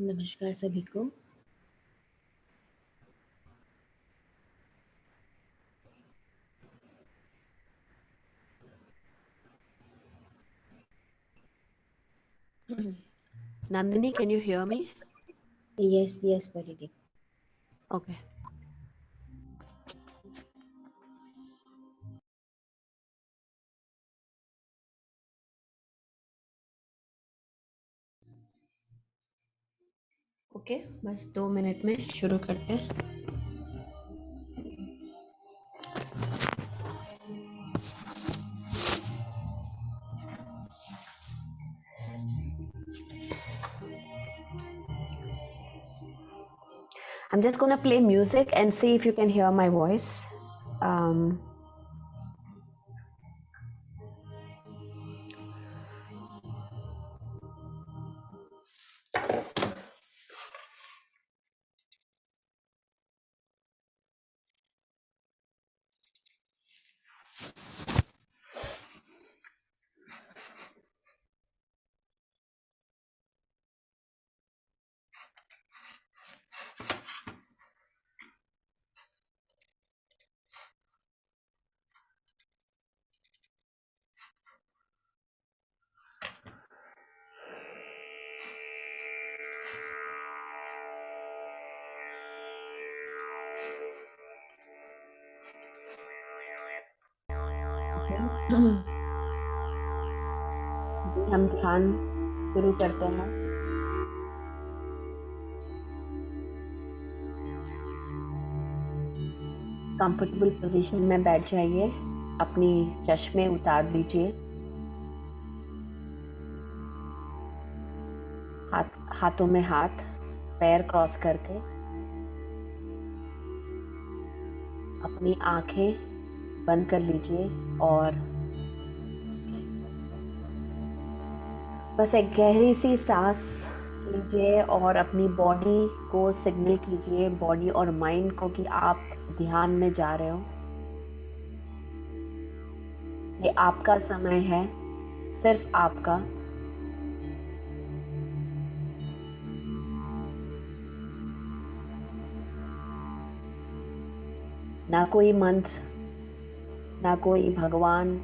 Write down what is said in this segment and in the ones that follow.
नमस्कार सभी को। Nandini, can you hear me? Yes, Pariti. Okay. Okay, बस 2 मिनट में शुरू करते हैं। I'm just gonna play music and see if you can hear my voice. Um, हम ध्यान शुरू करते हैं। कंफर्टेबल पोजीशन में बैठ जाइए, अपनी चश्मे उतार लीजिए, हाथों में हाथ, पैर क्रॉस करके, अपनी आंखें बंद कर लीजिए और बस एक गहरी सी सांस लीजिए और अपनी बॉडी को सिग्नल कीजिए, बॉडी और माइंड को, कि आप ध्यान में जा रहे हो। ये आपका समय है, सिर्फ आपका। ना कोई मंत्र, ना कोई भगवान,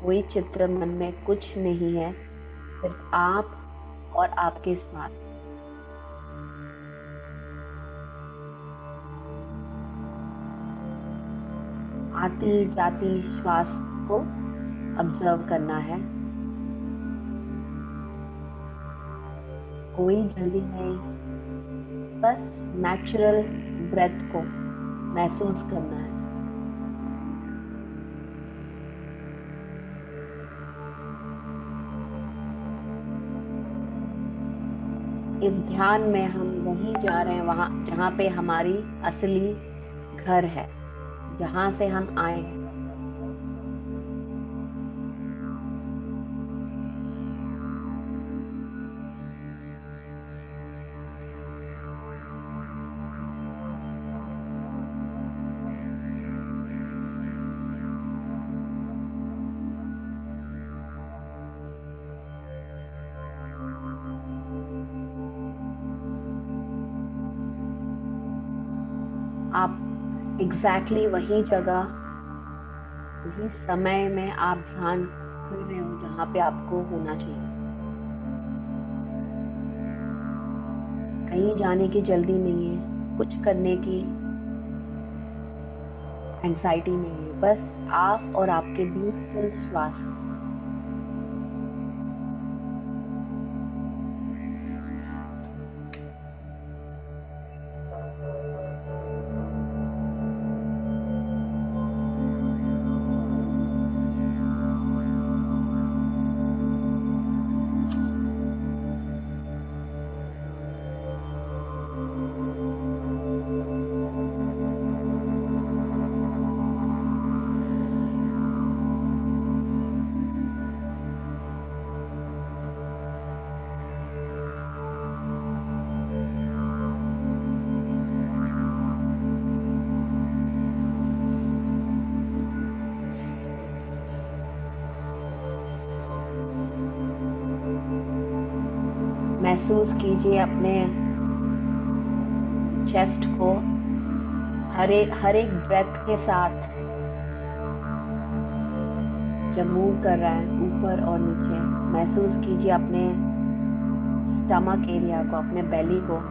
कोई चित्र मन में कुछ नहीं है, सिर्फ आप और आपके श्वास। आती जाती श्वास को ऑब्जर्व करना है। कोई जल्दी नहीं, बस नेचुरल ब्रेथ को महसूस करना है। इस ध्यान में हम वहीं जा रहे हैं, वहां जहां पे हमारी असली घर है, जहां से हम आए हैं। आप एग्जैक्टली वही जगह, वही समय में आप ध्यान कर रहे हो जहां पे आपको होना चाहिए। कहीं जाने की जल्दी नहीं है, कुछ करने की एंजाइटी नहीं है, बस आप और आपके ब्यूटीफुल श्वास। महसूस कीजिए अपने चेस्ट को हर एक ब्रेथ के साथ जब मूव कर रहा है ऊपर और नीचे। महसूस कीजिए अपने स्टमक एरिया को, अपने बेली को।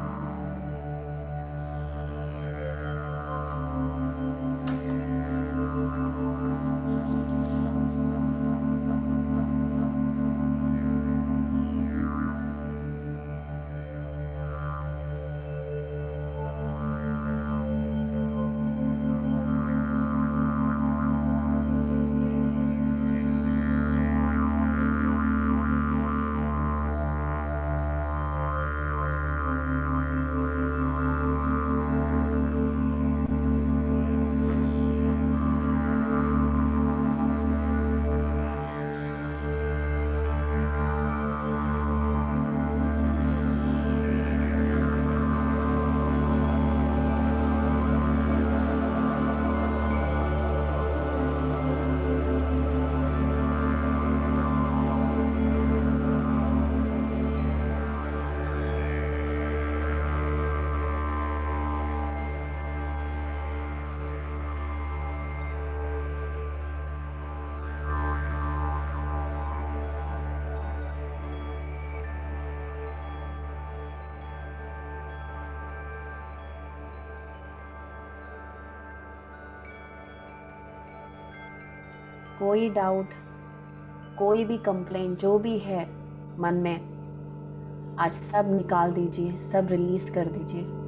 कोई डाउट, कोई भी कंप्लेंट जो भी है मन में, आज सब निकाल दीजिए, सब रिलीज कर दीजिए।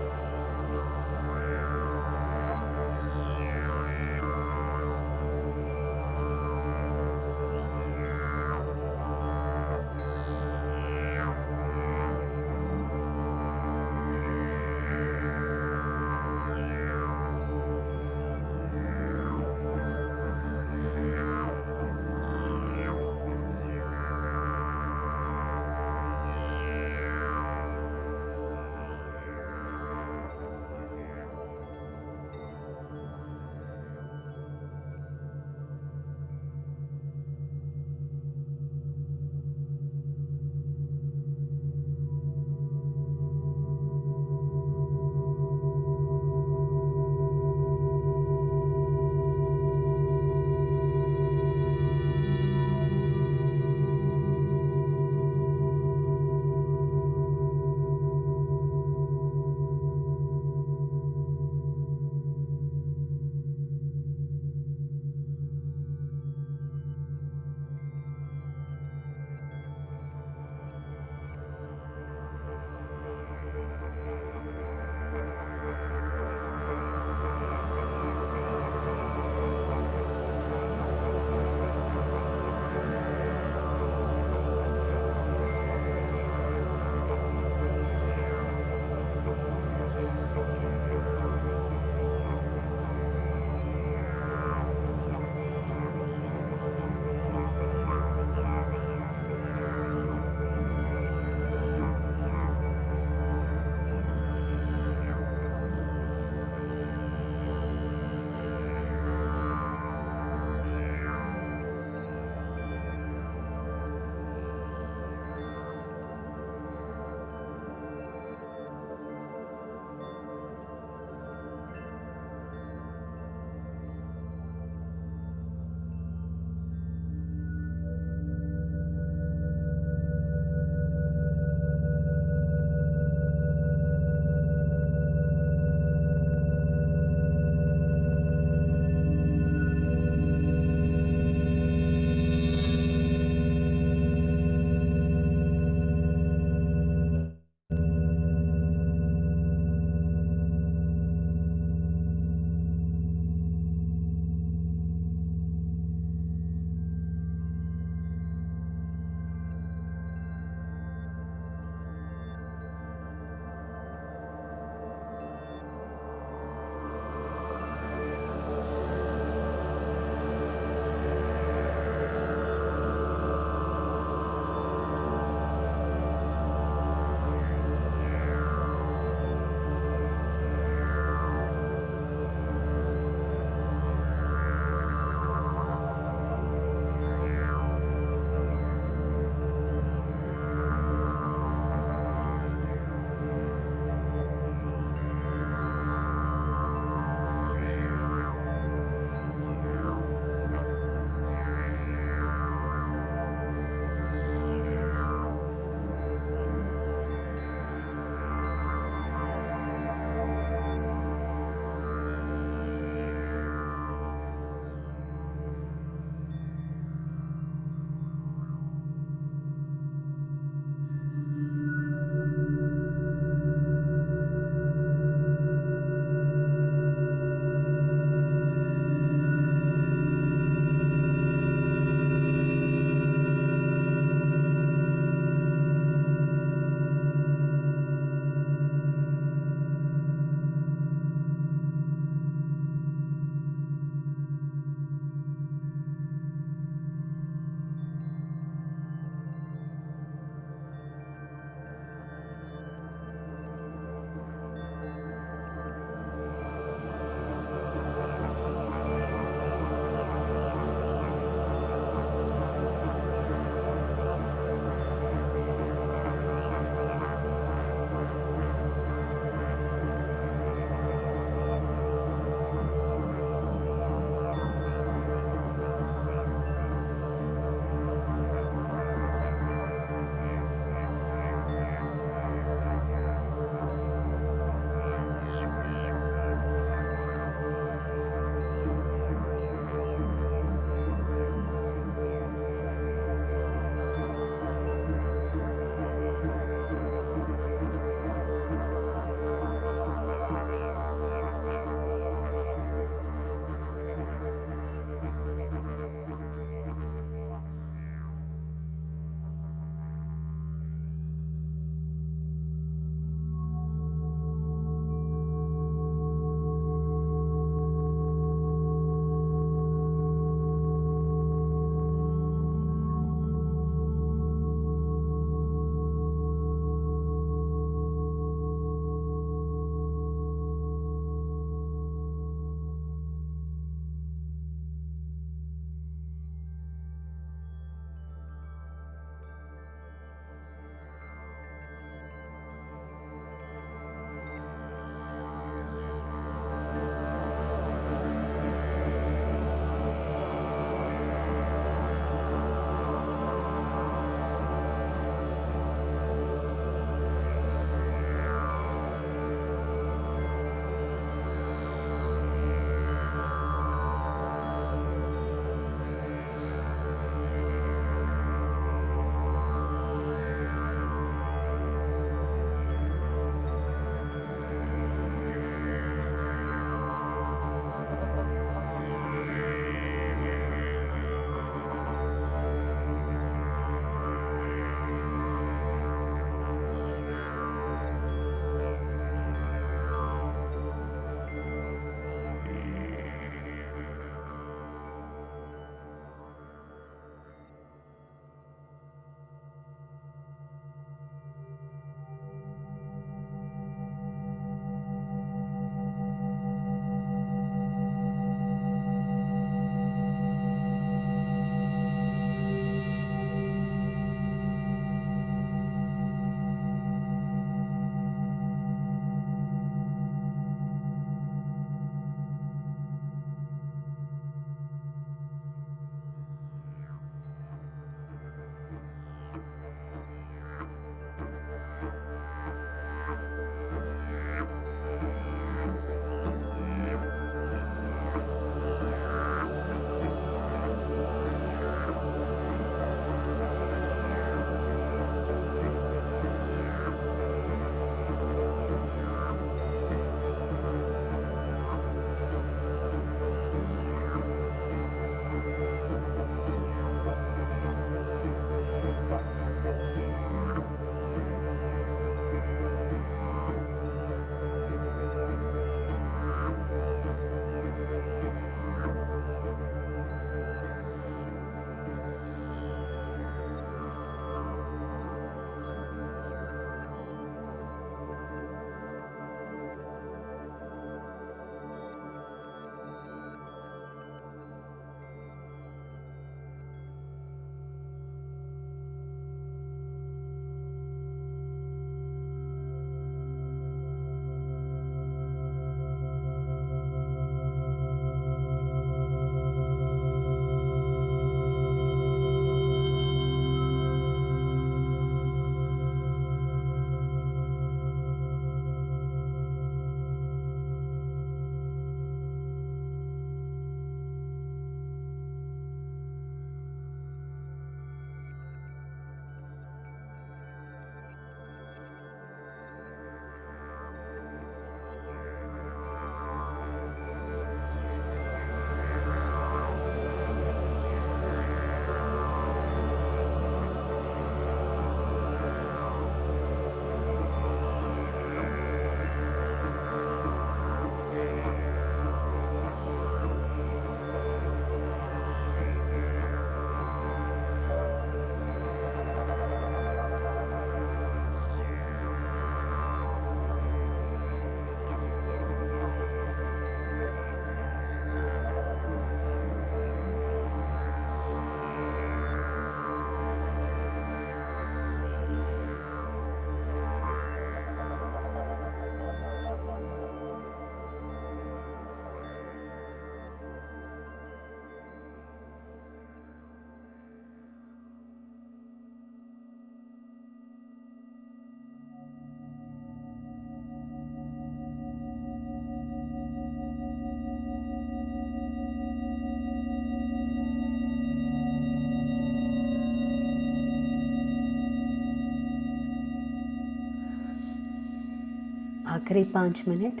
आखिरी 5 मिनट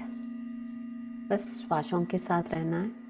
बस श्वासों के साथ रहना है।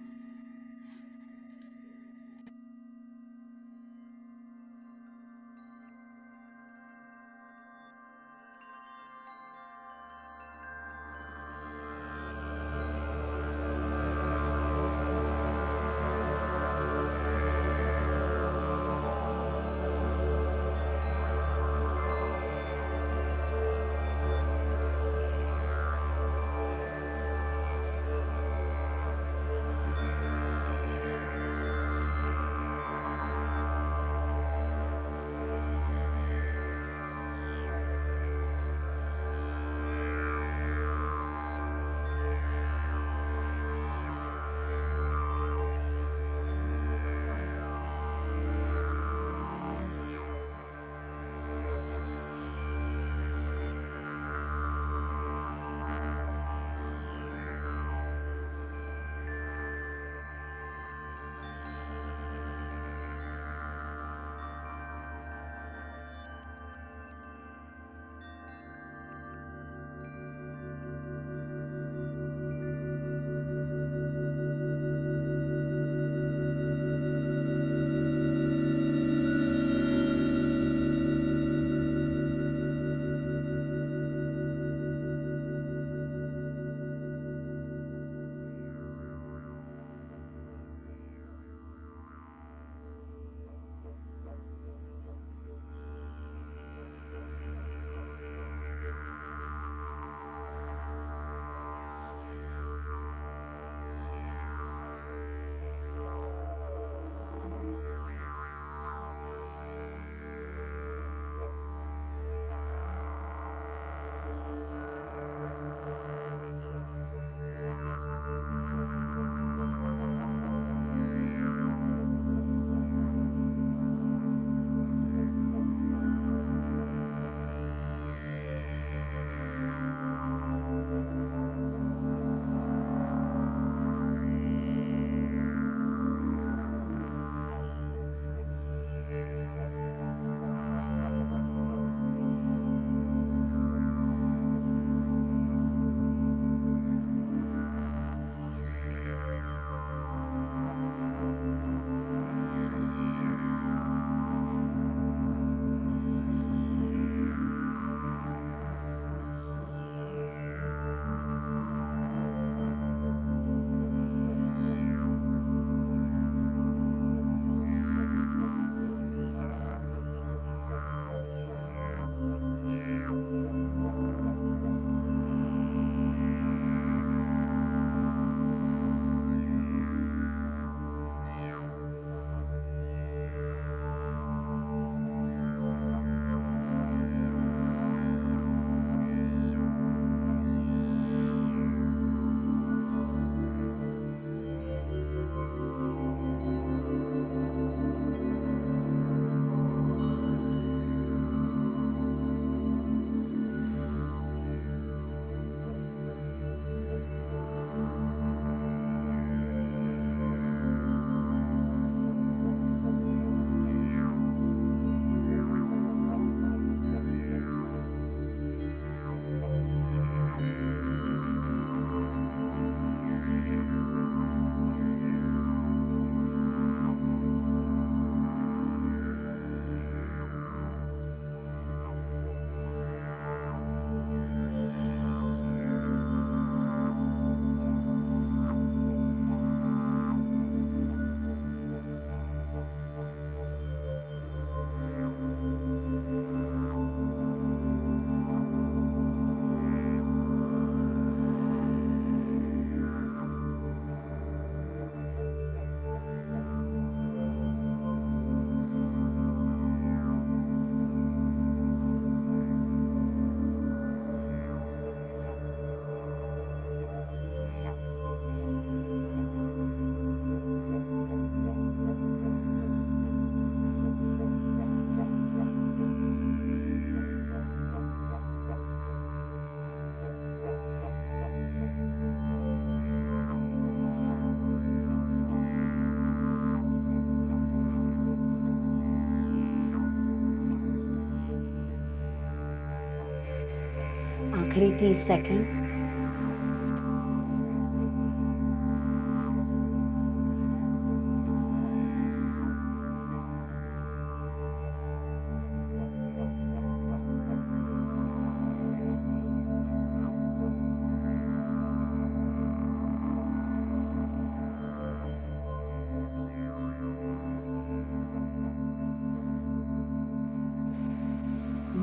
आखिरी 30 सेकंड।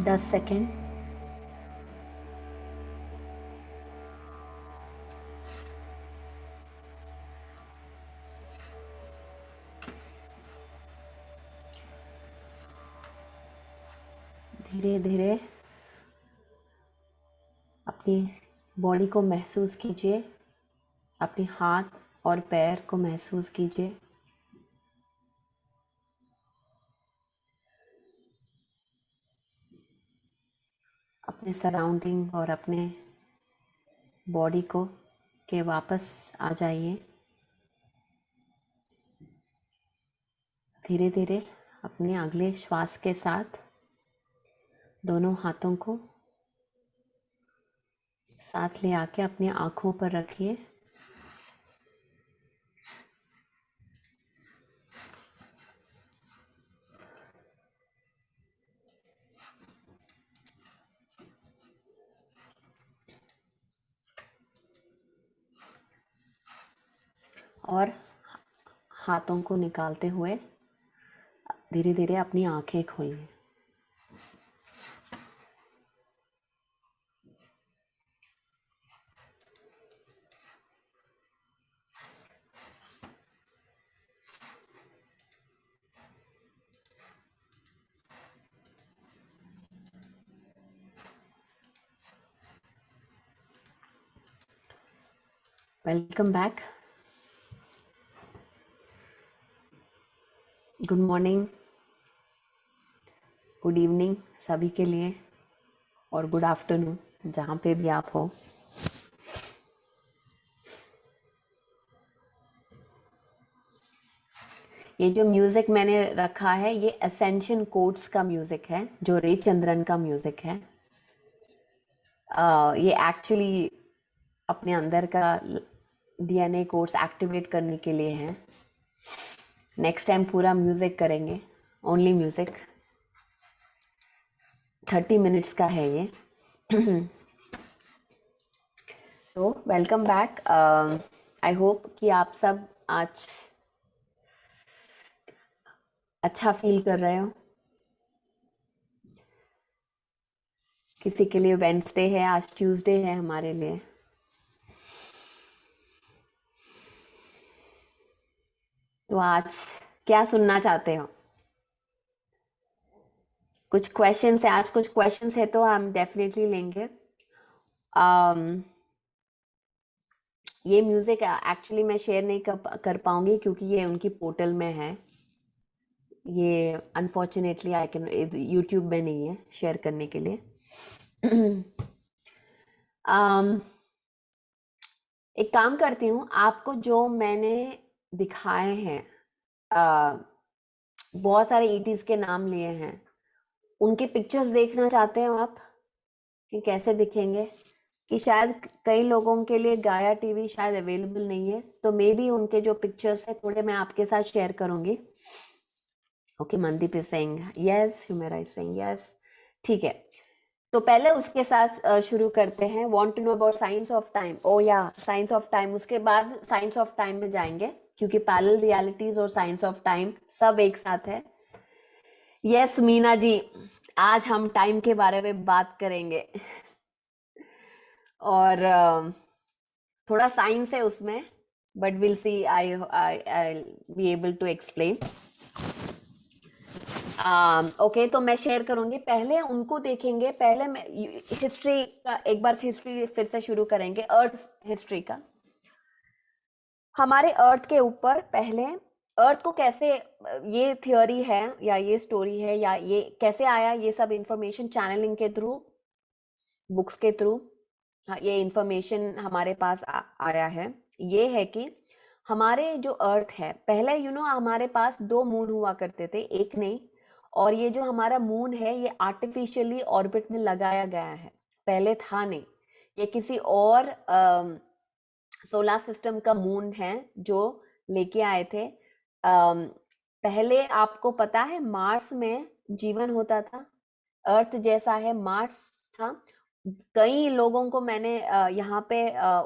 10 सेकेंड। धीरे धीरे अपनी बॉडी को महसूस कीजिए, अपने हाथ और पैर को महसूस कीजिए। अपने सराउंडिंग और अपने बॉडी को के वापस आ जाइए। धीरे धीरे अपने अगले श्वास के साथ दोनों हाथों को साथ ले आके अपनी आँखों पर रखिए। और हाथों को निकालते हुए धीरे धीरे अपनी आँखें खोलिए। Welcome back. Good morning, good evening सभी के लिए, और गुड आफ्टरनून जहाँ पे भी आप हो। ये जो म्यूज़िक मैंने रखा है ये असेंशन कोड्स का म्यूज़िक है, जो रे चंद्रन का म्यूज़िक है। ये एक्चुअली अपने अंदर का डीएनए कोड्स एक्टिवेट करने के लिए है। नेक्स्ट टाइम पूरा म्यूज़िक करेंगे, ओनली म्यूज़िक। 30 मिनट्स का है ये। तो वेलकम बैक। आई होप कि आप सब आज अच्छा फील कर रहे हो। किसी के लिए वेडनेसडे है, आज ट्यूसडे है हमारे लिए। तो आज क्या सुनना चाहते हो? कुछ क्वेश्चंस है, आज कुछ क्वेश्चंस है तो हम डेफिनेटली लेंगे। ये म्यूजिक एक्चुअली मैं शेयर नहीं कर पाऊंगी क्योंकि ये उनकी पोर्टल में है। ये अनफॉर्चुनेटली आई कैन यूट्यूब में नहीं है शेयर करने के लिए। एक काम करती हूँ, आपको जो मैंने दिखाए हैं, बहुत सारे ईटीज के नाम लिए हैं, उनके पिक्चर्स देखना चाहते हैं आप कि कैसे दिखेंगे? कि शायद कई लोगों के लिए गाया टीवी शायद अवेलेबल नहीं है, तो मे बी उनके जो पिक्चर्स है थोड़े मैं आपके साथ शेयर करूंगी। Okay, Mandeep is saying yes, Humera is saying yes. ठीक है, तो पहले उसके साथ शुरू करते हैं। Want to know about science of time? Oh yeah, science of time, उसके बाद साइंस ऑफ टाइम में जाएंगे क्योंकि पैरेलल रियलिटीज और साइंस ऑफ टाइम सब एक साथ है। यस मीना जी, आज हम टाइम के बारे में बात करेंगे और थोड़ा साइंस है उसमें, but will see, I be able to explain. Okay, तो मैं शेयर करूंगी। पहले उनको देखेंगे, पहले मैं हिस्ट्री का एक बार हिस्ट्री फिर से शुरू करेंगे, अर्थ हिस्ट्री का। हमारे अर्थ के ऊपर पहले अर्थ को कैसे, ये थियोरी है या ये स्टोरी है या ये कैसे आया, ये सब इंफॉर्मेशन चैनलिंग के थ्रू, बुक्स के थ्रू ये इंफॉर्मेशन हमारे पास आया है। ये है कि हमारे जो अर्थ है, पहले हमारे पास 2 मून हुआ करते थे, एक नहीं। और ये जो हमारा मून है ये आर्टिफिशियली ऑर्बिट में लगाया गया है, पहले था नहीं। ये किसी और सोलर सिस्टम का मून है जो लेके आए थे। पहले आपको पता है मार्स में जीवन होता था, अर्थ जैसा है, मार्स था। कई लोगों को मैंने यहाँ पे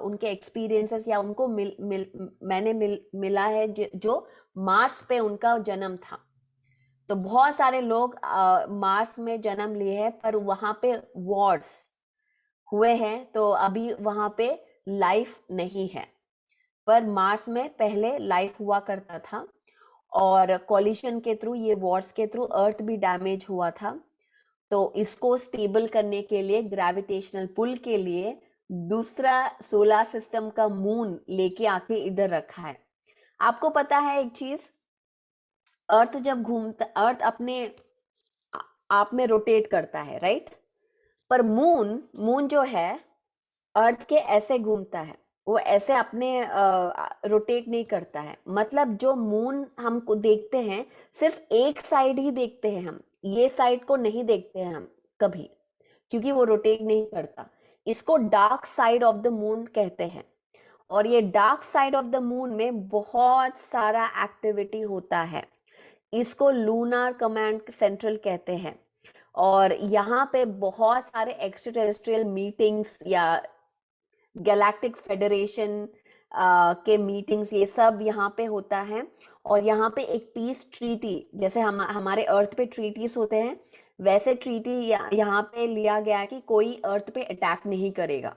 उनके एक्सपीरियंसेस या उनको मिला है जो मार्स पे उनका जन्म था। तो बहुत सारे लोग मार्स में जन्म लिए हैं, पर वहां पे वॉर्स हुए हैं, तो अभी वहां पे लाइफ नहीं है। पर मार्स में पहले लाइफ हुआ करता था, और कॉलिशन के थ्रू, ये वॉर्स के थ्रू अर्थ भी डैमेज हुआ था। तो इसको स्टेबल करने के लिए, ग्रेविटेशनल पुल के लिए, दूसरा सोलर सिस्टम का मून लेके आके इधर रखा है। आपको पता है एक चीज, अर्थ जब घूमता, अर्थ अपने आप में रोटेट करता है, राइट? पर मून मून जो है अर्थ के ऐसे घूमता है, वो ऐसे अपने रोटेट नहीं करता है। मतलब जो मून हमको देखते हैं, सिर्फ एक साइड ही देखते हैं हम, ये साइड को नहीं देखते हैं हम कभी, क्योंकि वो रोटेट नहीं करता। इसको dark side of the moon कहते हैं। और ये dark side of the moon में बहुत सारा एक्टिविटी होता है। इसको लूनर कमांड सेंट्रल कहते हैं। और यहाँ पे बहुत सारे एक्स्ट्रा टेरेस्ट्रियल मीटिंग्स या गैलेक्टिक फेडरेशन के मीटिंग्स, ये सब यहाँ पे होता है। और यहाँ पे एक पीस ट्रीटी, जैसे हमारे अर्थ पे ट्रीटीज होते हैं, वैसे ट्रीटी यहाँ पे लिया गया है कि कोई अर्थ पे अटैक नहीं करेगा।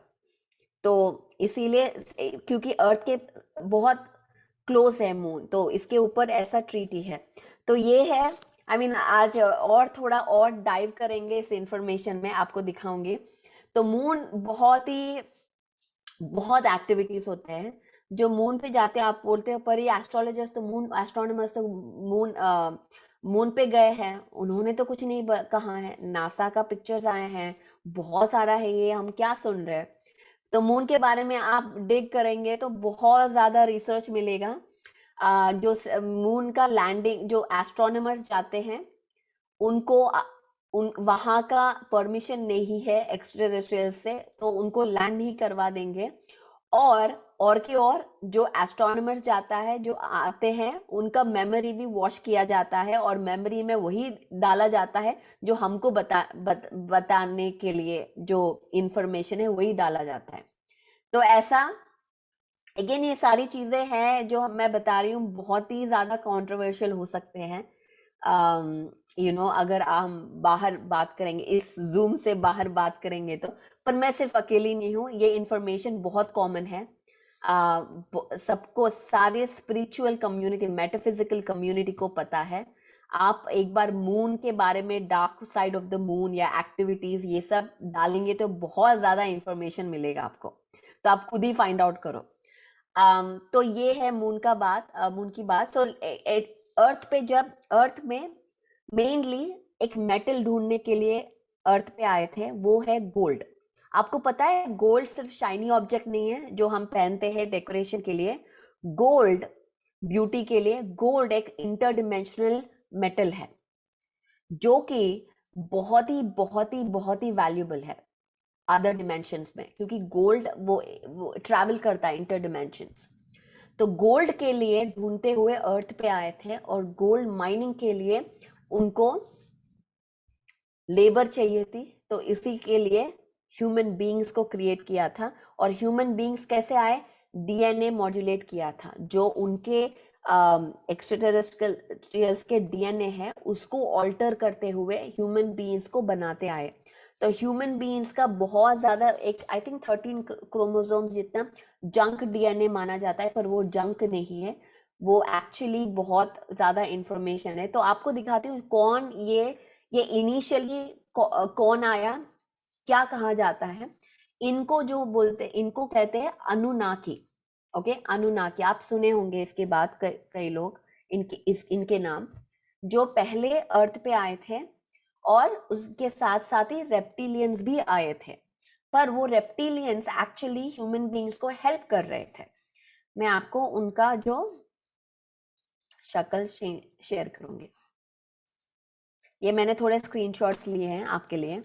तो इसीलिए, क्योंकि अर्थ के बहुत क्लोज है मून, तो इसके ऊपर ऐसा ट्रीटी है। तो ये है, आई मीन आज और थोड़ा और डाइव करेंगे इस इंफॉर्मेशन में, आपको दिखाऊंगी। तो मून बहुत एक्टिविटीज होते हैं जो मून पे जाते हैं। आप बोलते हो पर ये एस्ट्रोलॉजर्स तो मून, एस्ट्रोनॉमर्स तो मून पे गए हैं, उन्होंने तो कुछ नहीं कहा है। नासा का पिक्चर्स आए हैं, बहुत सारा है, ये हम क्या सुन रहे हैं? तो मून के बारे में आप डिग करेंगे तो बहुत ज्यादा रिसर्च मिलेगा। जो मून का लैंडिंग, जो एस्ट्रोनॉमर्स जाते हैं, उनको उन वहां का परमिशन नहीं है एक्सट्राटेरेस्ट्रियल से, तो उनको लैंड नहीं करवा देंगे। और की और जो एस्ट्रोनॉमर्स जाता है, जो आते हैं, उनका मेमोरी भी वॉश किया जाता है, और मेमोरी में वही डाला जाता है जो हमको बताने के लिए जो इंफॉर्मेशन है वही डाला जाता है। तो ऐसा, अगेन ये सारी चीजें हैं जो मैं बता रही हूँ, बहुत ही ज्यादा कंट्रोवर्शियल हो सकते हैं। अगर हम बाहर बात करेंगे, इस जूम से बाहर बात करेंगे तो। पर मैं सिर्फ अकेली नहीं हूँ, ये इंफॉर्मेशन बहुत कॉमन है। सबको, सारे स्पिरिचुअल कम्युनिटी, मेटाफिजिकल कम्युनिटी को पता है। आप एक बार मून के बारे में, dark side of the moon या एक्टिविटीज, ये सब डालेंगे तो बहुत ज्यादा इंफॉर्मेशन मिलेगा आपको। तो आप खुद ही फाइंड आउट करो। तो ये है मून का बात, मून की बात। तो अर्थ पे, जब अर्थ में मेनली एक मेटल ढूंढने के लिए अर्थ पे आए थे, वो है गोल्ड। आपको पता है गोल्ड सिर्फ शाइनी ऑब्जेक्ट नहीं है जो हम पहनते हैं डेकोरेशन के लिए। गोल्ड ब्यूटी के लिए, गोल्ड एक इंटरडिमेंशनल मेटल है जो कि बहुत ही वैल्यूबल है अदर डिमेंशंस में, क्योंकि गोल्ड वो ट्रैवल करता है इंटर डिमेंशंस। तो गोल्ड के लिए ढूंढते हुए अर्थ पे आए थे, और गोल्ड माइनिंग के लिए उनको लेबर चाहिए थी। तो इसी के लिए ह्यूमन बीइंग्स को क्रिएट किया था। और ह्यूमन बीइंग्स कैसे आए? डीएनए मॉड्यूलेट किया था, जो उनके एक्स्ट्राटेरेस्ट्रियल्स के डीएनए है, उसको ऑल्टर करते हुए ह्यूमन बीइंग्स को बनाते आए। तो ह्यूमन बीइंग्स का बहुत ज्यादा, एक आई थिंक 13 क्रोमोसोम्स जितना जंक डीएनए माना जाता है, पर वो जंक नहीं है, वो एक्चुअली बहुत ज्यादा इंफॉर्मेशन है। तो आपको दिखाती हूँ कौन ये इनिशियली कौन आया, क्या कहा जाता है। इनको जो बोलते, इनको कहते हैं अनुनाकी। ओके, अनुनाकी, आप सुने होंगे इसके बाद कई लोग इनके नाम, जो पहले अर्थ पे आए थे। और उसके साथ साथ ही रेप्टिलियंस भी आए थे, पर वो रेप्टिलियंस एक्चुअली ह्यूमन बीइंग्स को हेल्प कर रहे थे। मैं आपको उनका जो शक्ल शेयर करूंगी। ये मैंने थोड़े स्क्रीनशॉट्स लिए हैं आपके लिए।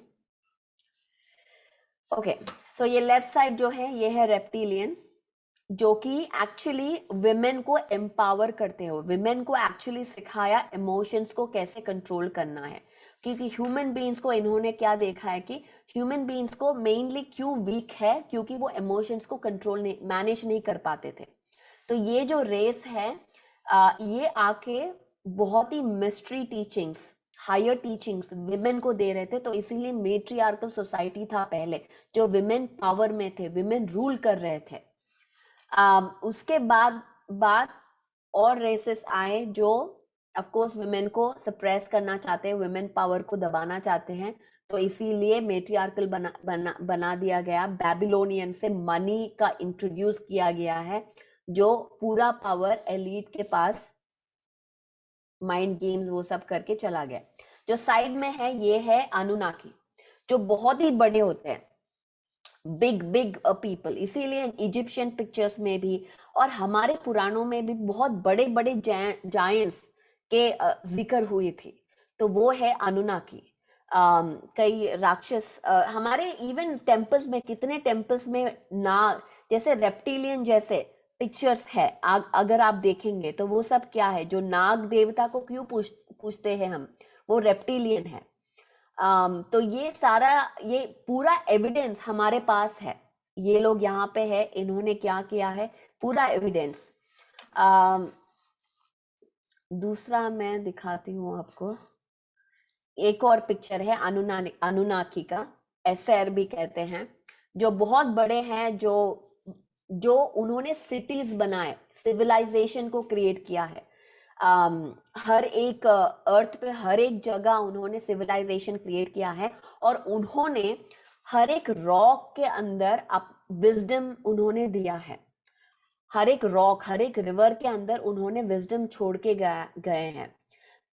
ओके, सो ये लेफ्ट साइड जो है, ये है रेप्टिलियन, जो कि एक्चुअली विमेन को एम्पावर करते हो, विमेन को एक्चुअली सिखाया इमोशंस को कैसे कंट्रोल करना है। क्योंकि ह्यूमन बीइंग्स को इन्होंने क्या देखा है कि ह्यूमन बीइंग्स को मेनली क्यों वीक है, क्योंकि वो इमोशंस को कंट्रोल मैनेज नहीं कर पाते थे। तो ये जो रेस है, ये आके बहुत ही mystery teachings, higher teachings women को दे रहे थे, तो इसीलिए मेट्रियार्कल सोसाइटी था पहले, जो विमेन पावर में थे, विमेन रूल कर रहे थे। उसके बाद और रेसेस आए जो ऑफ कोर्स विमेन को सप्रेस करना चाहते हैं, विमेन पावर को दबाना चाहते हैं, तो इसीलिए मेट्रियार्कल बना दिया गया। बेबीलोनियन से मनी का इंट्रोड्यूस किया गया है, जो पूरा पावर एलीट के पास माइंड गेम्स वो सब करके चला गया। जो साइड में है ये है अनुनाकी, जो बहुत ही बड़े होते हैं, बिग बिग पीपल, इसीलिए इजिप्शियन पिक्चर्स में भी और हमारे पुराणों में भी बहुत बड़े बड़े जायंट्स के जिक्र हुई थी। तो वो है अनुनाकी। कई राक्षस हमारे इवन टेम्पल्स में, कितने टेम्पल्स में नाग जैसे रेप्टिलियन जैसे पिक्चर्स है, अगर आप देखेंगे तो वो सब क्या है, जो नाग देवता को क्यों पूछते हैं हम, वो रेप्टिलियन है। तो ये सारा, ये पूरा एविडेंस हमारे पास है, ये लोग यहाँ पे है, इन्होंने क्या किया है, पूरा एविडेंस। दूसरा मैं दिखाती हूँ आपको, एक और पिक्चर है अनुनाकी का, एसएर भी कहते हैं, जो बहुत बड़े हैं, जो उन्होंने सिटीज बनाए, सिविलाइजेशन को क्रिएट किया है। हर एक अर्थ पे हर एक जगह उन्होंने सिविलाइजेशन क्रिएट किया है, और उन्होंने हर एक रॉक के अंदर विजडम उन्होंने दिया है। हर एक रॉक, हर एक रिवर के अंदर उन्होंने विजडम छोड़ के गए हैं,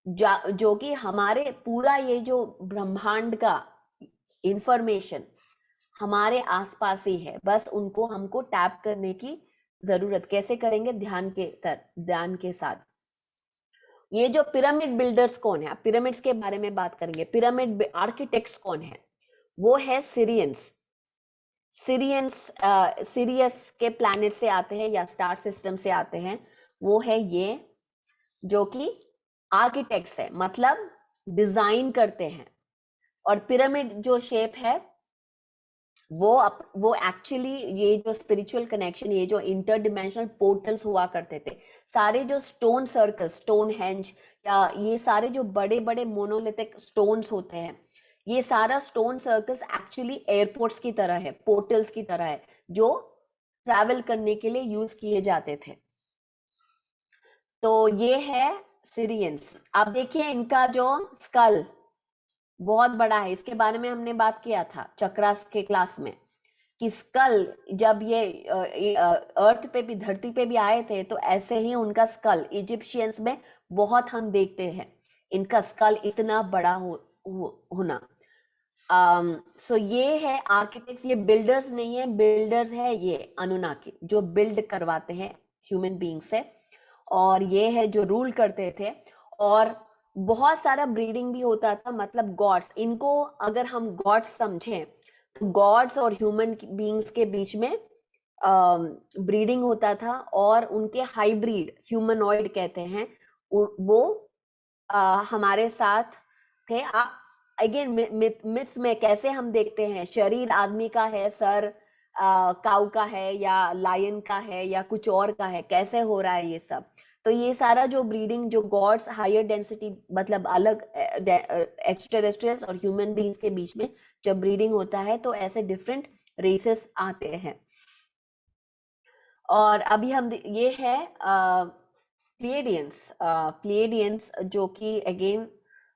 जो कि हमारे पूरा ये जो ब्रह्मांड का इंफॉर्मेशन हमारे आसपास ही है, बस उनको हमको टैप करने की जरूरत। कैसे करेंगे, ध्यान के साथ। ये जो पिरामिड बिल्डर्स कौन है, पिरामिड्स के बारे में बात करेंगे। पिरामिड आर्किटेक्ट्स कौन है, वो है सीरियंस। सीरियस के प्लैनेट से आते हैं या स्टार सिस्टम से आते हैं, वो है ये, जो कि आर्किटेक्ट्स है, मतलब डिजाइन करते हैं। और पिरामिड जो शेप है वो एक्चुअली ये जो स्पिरिचुअल कनेक्शन, ये जो इंटरडिमेंशनल पोर्टल्स हुआ करते थे, सारे जो स्टोन सर्कल, स्टोन हेंज, या ये सारे जो बड़े बड़े मोनोलिथिक स्टोन्स होते हैं, ये सारा स्टोन सर्कल्स एक्चुअली एयरपोर्ट्स की तरह है, पोर्टल्स की तरह है, जो ट्रैवल करने के लिए यूज किए जाते थे। तो ये है सीरियंस। आप देखिए इनका जो स्कल बहुत बड़ा है, इसके बारे में हमने बात किया था चक्रास के क्लास में, कि स्कल जब ये अर्थ पे भी, धरती पे भी आए थे, तो ऐसे ही उनका स्कल इजिप्शियंस में बहुत हम देखते हैं, इनका स्कल इतना बड़ा होना। सो ये है आर्किटेक्ट्स, ये बिल्डर्स नहीं है, बिल्डर्स है ये अनुनाकी, जो बिल्ड करवाते हैं ह्यूमन बीइंग से, और ये है जो रूल करते थे। और बहुत सारा ब्रीडिंग भी होता था, मतलब गॉड्स, इनको अगर हम गॉड्स समझें तो गॉड्स और ह्यूमन बीइंग्स के बीच में ब्रीडिंग होता था, और उनके हाइब्रिड ह्यूमनॉइड कहते हैं, वो हमारे साथ थे। अगेन मिथ्स में कैसे हम देखते हैं, शरीर आदमी का है, सर काऊ का है, या लायन का है, या कुछ और का है, कैसे हो रहा है ये सब। तो ये सारा जो ब्रीडिंग, जो गॉड्स हायर डेंसिटी, मतलब अलग एक्सट्राटेरेस्ट्रियल्स और ह्यूमन बीइंग्स के बीच में जब ब्रीडिंग होता है, तो ऐसे डिफरेंट रेसेस आते हैं। और अभी हम ये है प्लेडियंस। प्लेडियंस जो कि अगेन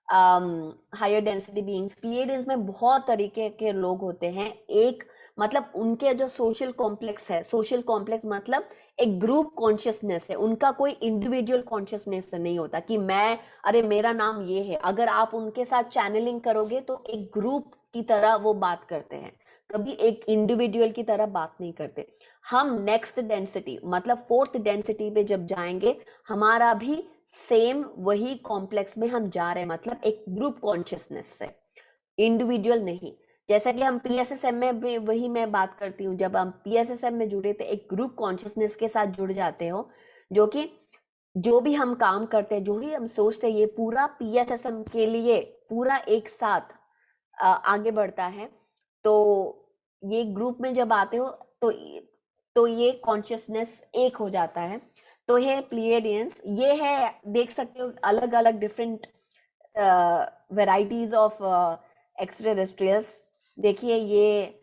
हायर डेंसिटी बीइंग्स। प्लेडियंस में बहुत तरीके के लोग होते हैं, एक मतलब उनके जो सोशल कॉम्प्लेक्स है, सोशल कॉम्प्लेक्स मतलब एक ग्रुप कॉन्शियसनेस है, उनका कोई इंडिविजुअल कॉन्शियसनेस नहीं होता कि मैं, अरे मेरा नाम ये है। अगर आप उनके साथ चैनलिंग करोगे तो एक ग्रुप की तरह वो बात करते हैं, कभी एक इंडिविजुअल की तरह बात नहीं करते। हम नेक्स्ट डेंसिटी मतलब फोर्थ डेंसिटी पे जब जाएंगे, हमारा भी सेम वही कॉम्प्लेक्स में हम जा रहे हैं, मतलब एक ग्रुप कॉन्शियसनेस से, इंडिविजुअल नहीं। जैसा कि हम पीएसएसएम में भी वही मैं बात करती हूँ, जब हम पीएसएसएम में जुड़े थे, एक ग्रुप कॉन्शियसनेस के साथ जुड़ जाते हो, जो कि जो भी हम काम करते हैं, जो भी हम सोचते हैं, ये पूरा पीएसएसएम के लिए पूरा एक साथ आगे बढ़ता है। तो ये ग्रुप में जब आते हो तो ये कॉन्शियसनेस एक हो जाता है। तो तो है प्लियडियंस, ये है, देख सकते हो अलग अलग डिफरेंट वेराइटीज ऑफ एक्स्ट्राटेरेस्ट्रियल्स। देखिए ये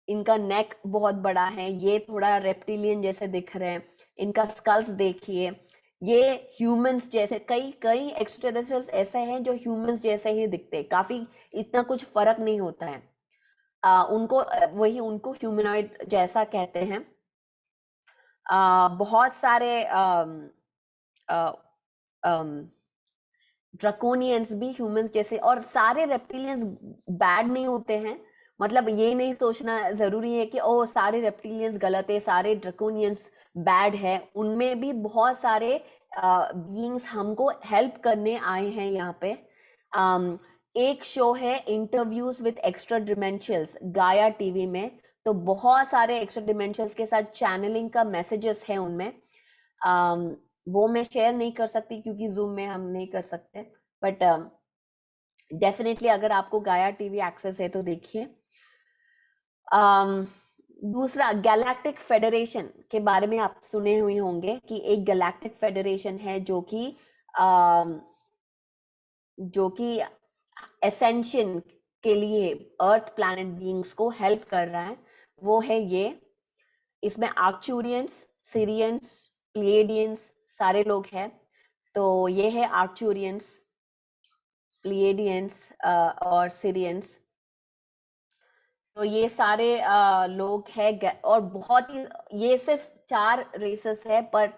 इनका नेक बहुत बड़ा है, ये थोड़ा रेप्टिलियन जैसे दिख रहे हैं, इनका स्कल्स देखिए, ये ह्यूमंस जैसे, कई कई एक्स्ट्राटेरेस्ट्रियल्स ऐसे हैं जो ह्यूमंस जैसे ही दिखते हैं, काफी इतना कुछ फर्क नहीं होता है। उनको वही उनको ह्यूमनॉइड जैसा कहते हैं। बहुत सारे ड्रकोनियंस भी ह्यूमंस जैसे, और सारे रेप्टिलियंस बैड नहीं होते हैं। मतलब ये नहीं सोचना जरूरी है कि ओ सारे रेप्टिलियंस गलत है, सारे ड्रकोनियंस बैड है। उनमें भी बहुत सारे बीइंग्स हमको हेल्प करने आए हैं यहाँ पे। एक शो है इंटरव्यूज विद एक्स्ट्रा डिमेंशंस, गाया टीवी में, तो बहुत सारे एक्स्ट्रा डिमेंशंस के साथ चैनलिंग का मैसेजेस है उनमें। वो मैं शेयर नहीं कर सकती क्योंकि जूम में हम नहीं कर सकते, बट डेफिनेटली अगर आपको गाया टीवी एक्सेस है तो देखिए। दूसरा, गैलेक्टिक फेडरेशन के बारे में आप सुने हुए होंगे कि एक गैलेक्टिक फेडरेशन है जो कि एसेंशन के लिए अर्थ प्लैनेट बीइंग्स को हेल्प कर रहा है, वो है ये। इसमें आर्क्चूरियंस, सिरियंस, प्लियडियंस सारे लोग हैं। तो ये है आर्क्चूरियंस, प्लियडियंस और सिरियंस। तो ये सारे लोग हैं, और बहुत ही, ये सिर्फ 4 रेसेस है, पर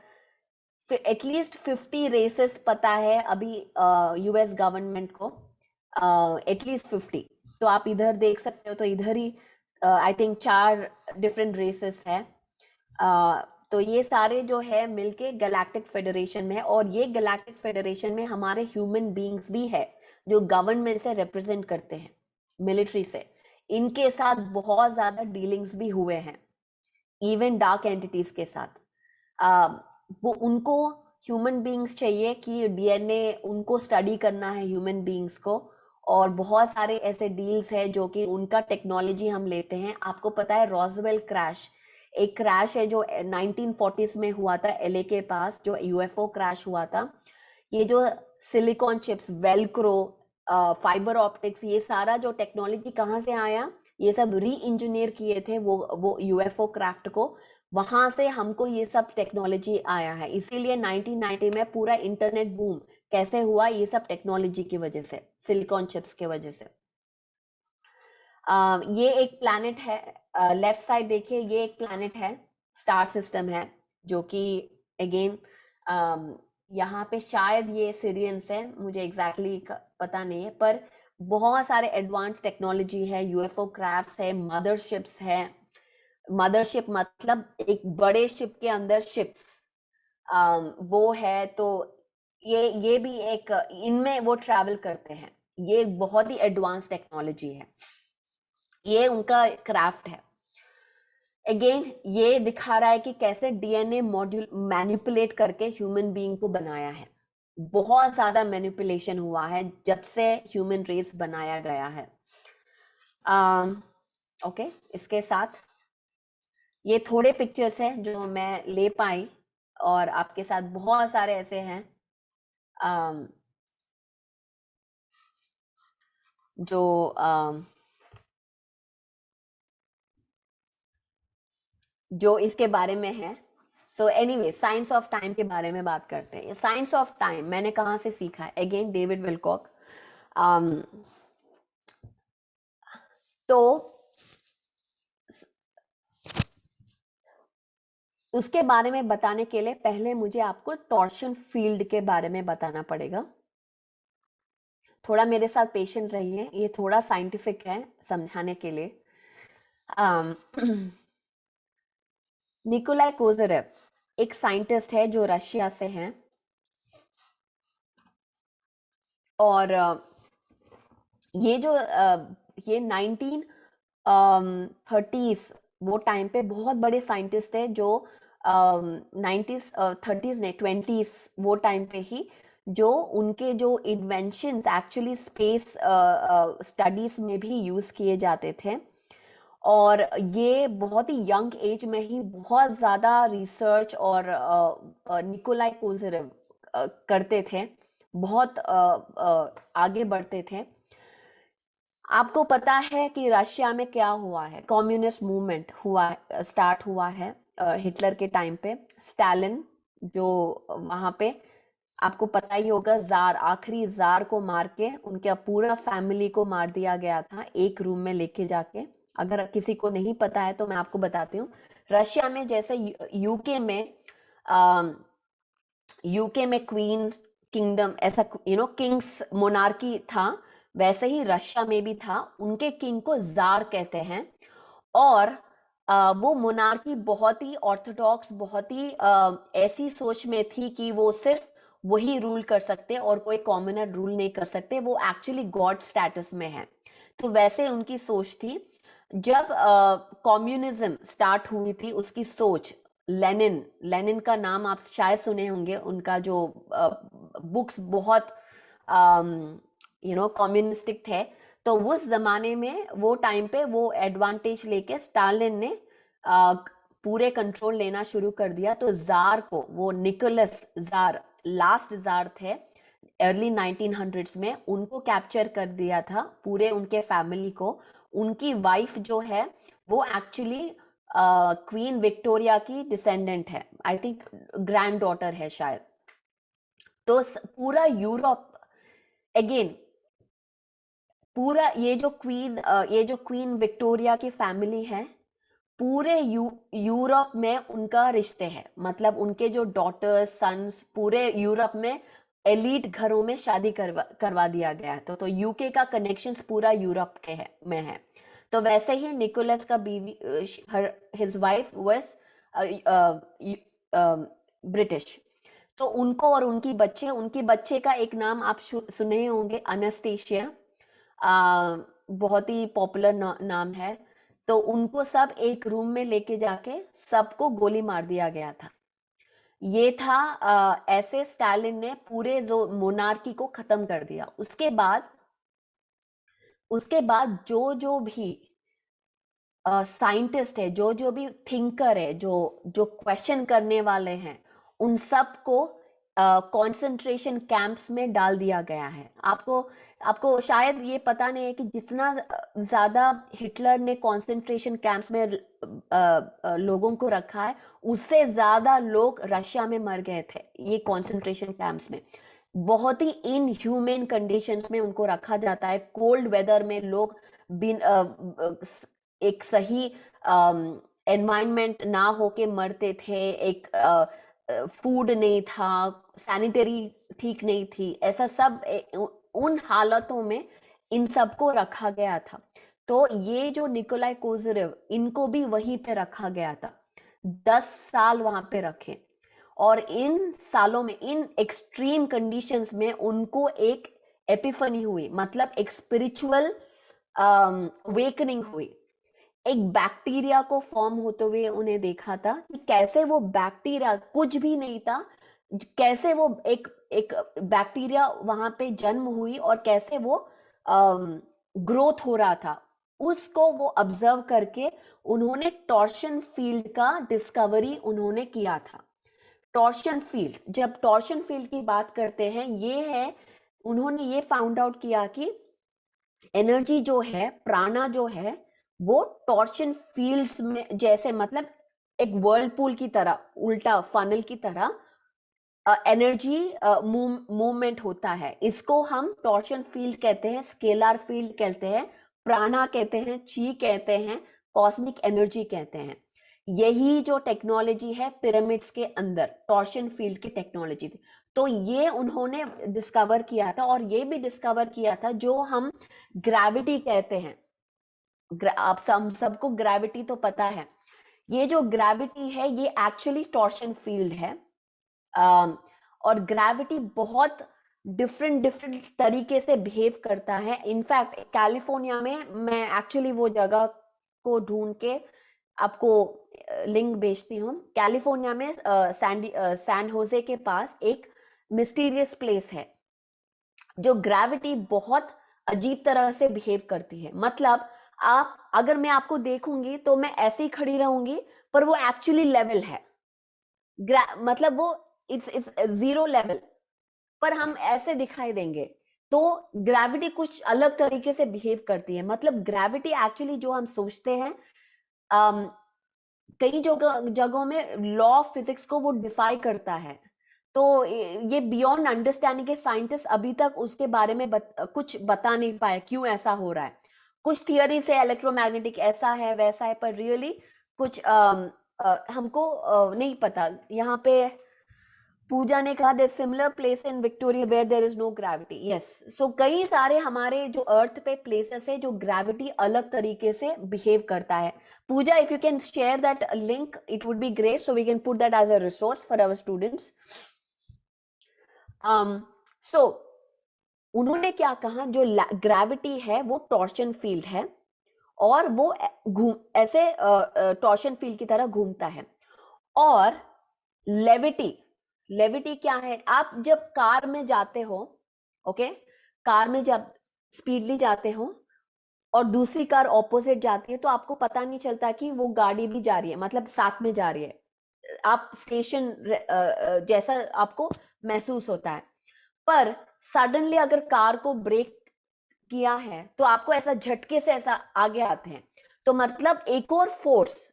एटलीस्ट 50 रेसेस पता है अभी यूएस गवर्नमेंट को, एटलीस्ट 50। तो आप इधर देख सकते हो, तो इधर ही आई थिंक 4 डिफरेंट रेसेस है। तो ये सारे जो है मिलके गैलेक्टिक फेडरेशन में है, और ये गैलेक्टिक फेडरेशन में हमारे ह्यूमन बीइंग्स भी है जो गवर्नमेंट से रिप्रेजेंट करते हैं, मिलिट्री से। इनके साथ बहुत ज्यादा डीलिंग्स भी हुए हैं, इवन डार्क एंटिटीज के साथ। वो उनको ह्यूमन बीइंग्स चाहिए कि डीएनए उनको स्टडी करना है ह्यूमन बीइंग्स को, और बहुत सारे ऐसे डील्स है जो कि उनका टेक्नोलॉजी हम लेते हैं। आपको पता है रॉसवेल क्रैश, एक क्रैश है जो 1940s में हुआ था एलए के पास, जो यूएफओ क्रैश हुआ था। ये जो silicon chips, Velcro, fibre optics, ये सारा जो टेक्नोलॉजी कहाँ से आया, ये सब री इंजीनियर किए थे वो यूएफओ क्राफ्ट को, वहां से हमको ये सब टेक्नोलॉजी आया है। इसीलिए 1990 में पूरा इंटरनेट बूम कैसे हुआ, ये सब टेक्नोलॉजी की वजह से, सिलिकॉन चिप्स की वजह से। ये एक प्लैनेट है, लेफ्ट साइड देखिए, ये एक प्लैनेट है, स्टार सिस्टम है, जो कि अगेन यहाँ पे शायद ये सिरियंस है, मुझे एग्जैक्टली पता नहीं है, पर बहुत सारे एडवांस टेक्नोलॉजी है, यूएफओ क्राफ्ट्स है, मदरशिप्स है। मदरशिप मतलब एक बड़े शिप के अंदर शिप्स, वो है। तो ये भी एक, इनमें वो ट्रैवल करते हैं, ये बहुत ही एडवांस टेक्नोलॉजी है, ये उनका क्राफ्ट है। अगेन ये दिखा रहा है कि कैसे डीएनए मॉड्यूल मैनिपुलेट करके ह्यूमन बीइंग को बनाया है। बहुत ज्यादा मैनिपुलेशन हुआ है जब से ह्यूमन रेस बनाया गया है। ओके, इसके साथ ये थोड़े पिक्चर्स हैं जो मैं ले पाई, और आपके साथ बहुत सारे ऐसे हैं जो इसके बारे में है। So anyway, science of time के बारे में बात करते हैं। साइंस ऑफ टाइम मैंने कहाँ से सीखा है? Again David Wilcock. तो उसके बारे में बताने के लिए पहले मुझे आपको टॉर्शन फील्ड के बारे में बताना पड़ेगा। थोड़ा मेरे साथ पेशेंट रहिए, ये थोड़ा साइंटिफिक है समझाने के लिए। निकोलाई कोज़रेव एक साइंटिस्ट है जो रशिया से हैं, और ये जो ये 1930s वो टाइम पे बहुत बड़े साइंटिस्ट है, जो 90s 30s ने 20s वो टाइम पे ही, जो उनके जो इन्वेंशंस एक्चुअली स्पेस स्टडीज में भी यूज किए जाते थे। और ये बहुत ही यंग एज में ही बहुत ज़्यादा रिसर्च और निकोलाई कोज़ेरेव करते थे, बहुत आगे बढ़ते थे। आपको पता है कि रशिया में क्या हुआ है? कम्युनिस्ट मूवमेंट हुआ, स्टार्ट हुआ है हिटलर के टाइम पे। स्टालिन जो वहाँ पे, आपको पता ही होगा, जार, आखिरी जार को मार के उनके पूरा फैमिली को मार दिया गया था एक रूम में लेके जाके। अगर किसी को नहीं पता है तो मैं आपको बताती हूँ। रशिया में जैसे यूके में क्वीन किंगडम, ऐसा किंग्स मोनार्की था, वैसे ही रशिया में भी था। उनके किंग को जार कहते हैं। और वो मोनार्की बहुत ही ऑर्थोडॉक्स, बहुत ही ऐसी सोच में थी कि वो सिर्फ वही रूल कर सकते और कोई कॉमनर रूल नहीं कर सकते, वो एक्चुअली गॉड स्टेटस में है। तो वैसे उनकी सोच थी। जब कम्युनिज्म स्टार्ट हुई थी, उसकी सोच, लेनिन, लेनिन का नाम आप शायद सुने होंगे। उनका जो बुक्स बहुत कम्युनिस्टिक थे। तो उस जमाने में, वो टाइम पे, वो एडवांटेज लेके स्टालिन ने पूरे कंट्रोल लेना शुरू कर दिया। तो जार को, वो निकोलस जार, लास्ट जार थे अर्ली 1900s में, उनको कैप्चर कर दिया था, पूरे उनके फैमिली को। उनकी वाइफ जो है वो एक्चुअली क्वीन विक्टोरिया की डिसेंडेंट है, आई थिंक ग्रैंड डॉटर है शायद। तो पूरा यूरोप, अगेन, पूरा ये जो क्वीन विक्टोरिया की फैमिली है, पूरे यूरोप में उनका रिश्ते हैं। मतलब उनके जो डॉटर्स, सन्स, पूरे यूरोप में एलीट घरों में शादी करवा दिया गया है। तो यूके का कनेक्शंस पूरा यूरोप के में है। तो वैसे ही निकोलस का बीवी, हिज वाइफ वाज ब्रिटिश। तो उनको और उनकी बच्चे का एक नाम आप सुने होंगे, अनस्तेशिया। बहुत ही पॉपुलर नाम है। तो उनको सब एक रूम में लेके जाके सबको गोली मार दिया गया था। ये था ऐसे स्टालिन ने पूरे जो मोनार्की को खत्म कर दिया। उसके बाद जो जो भी साइंटिस्ट है, जो जो भी थिंकर है, जो जो क्वेश्चन करने वाले हैं, उन सबको कंसंट्रेशन कैंप्स में डाल दिया गया है। आपको आपको शायद ये पता नहीं है कि जितना ज्यादा हिटलर ने कंसंट्रेशन कैंप्स में लोगों को रखा है, उससे ज्यादा लोग रशिया में मर गए थे ये कंसंट्रेशन कैंप्स में। बहुत ही इनह्यूमन कंडीशंस में उनको रखा जाता है। कोल्ड वेदर में लोग बिन एक सही एनवायरनमेंट ना होके मरते थे। एक फूड नहीं था, सैनिटरी ठीक नहीं थी, ऐसा सब उन हालातों में इन सबको रखा गया था। तो ये जो निकोलाई कोज़रेव, इनको भी वहीं पे रखा गया था। 10 साल वहां पे रखे। और इन सालों में, इन एक्सट्रीम कंडीशंस में, उनको एक एपिफनी हुई, मतलब एक स्पिरिचुअल वेकनिंग हुई। एक बैक्टीरिया को फॉर्म होते हुए उन्हें देखा था कि कैसे वो बैक्टीरिया कुछ भी नहीं था, कैसे वो एक एक बैक्टीरिया वहां पे जन्म हुई और कैसे वो ग्रोथ हो रहा था। उसको वो ऑब्जर्व करके उन्होंने टॉर्शन फील्ड का डिस्कवरी उन्होंने किया था। टॉर्शन फील्ड, जब टॉर्शन फील्ड की बात करते हैं, ये है, उन्होंने ये फाउंड आउट किया कि एनर्जी जो है, प्राणा जो है, वो टॉर्शन फील्ड्स में, जैसे मतलब एक वर्लपूल की तरह, उल्टा फनल की तरह एनर्जी मूवमेंट होता है। इसको हम टॉर्शन फील्ड कहते हैं, स्केलर फील्ड कहते हैं, प्राणा कहते हैं, ची कहते हैं, कॉस्मिक एनर्जी कहते हैं। यही जो टेक्नोलॉजी है पिरामिड्स के अंदर, टॉर्शन फील्ड की टेक्नोलॉजी थी। तो ये उन्होंने डिस्कवर किया था। और ये भी डिस्कवर किया था जो हम ग्रेविटी कहते हैं। आप सबको ग्रेविटी तो पता है। ये जो ग्रेविटी है, ये एक्चुअली टॉर्शन फील्ड है। और ग्रेविटी बहुत डिफरेंट डिफरेंट तरीके से बिहेव करता है। इनफैक्ट कैलिफोर्निया में, मैं एक्चुअली वो जगह को ढूंढ के आपको लिंक भेजती हूँ। कैलिफोर्निया में सैन होजे के पास एक मिस्टीरियस प्लेस है जो ग्रेविटी बहुत अजीब तरह से बिहेव करती है। मतलब आप अगर मैं आपको देखूंगी तो मैं ऐसे ही खड़ी रहूंगी, पर वो एक्चुअली लेवल है, मतलब वो इट्स जीरो लेवल, पर हम ऐसे दिखाई देंगे। तो ग्रेविटी कुछ अलग तरीके से बिहेव करती है। मतलब ग्रेविटी एक्चुअली जो हम सोचते हैं, कई जगहों में लॉ ऑफ फिजिक्स को वो डिफाई करता है। तो ये बियॉन्ड अंडरस्टैंडिंग के साइंटिस्ट अभी तक उसके बारे में कुछ बता नहीं पाए क्यों ऐसा हो रहा है। कुछ थियरी से इलेक्ट्रोमैग्नेटिक ऐसा है वैसा है, पर रियली कुछ हमको नहीं पता। यहाँ पे पूजा ने कहा, there similar place in Victoria where there is no gravity. Yes, so कई सारे हमारे जो अर्थ पे प्लेसेस है जो ग्रेविटी अलग तरीके से बिहेव करता है। Pooja, if you can share that link it would be great, so we can put that as a resource for our students. So उन्होंने क्या कहा, जो ग्रेविटी है वो टॉर्शन फील्ड है, और वो घूम ऐसे टॉर्शन फील्ड की तरह घूमता है। और लेविटी, लेविटी क्या है, आप जब कार में जाते हो, ओके, कार में जब स्पीडली जाते हो और दूसरी कार ऑपोजिट जाती है, तो आपको पता नहीं चलता कि वो गाड़ी भी जा रही है, मतलब साथ में जा रही है। आप स्टेशन जैसा आपको महसूस होता है। पर सडनली अगर कार को ब्रेक किया है तो आपको ऐसा झटके से ऐसा आगे आते हैं। तो मतलब एक और फोर्स,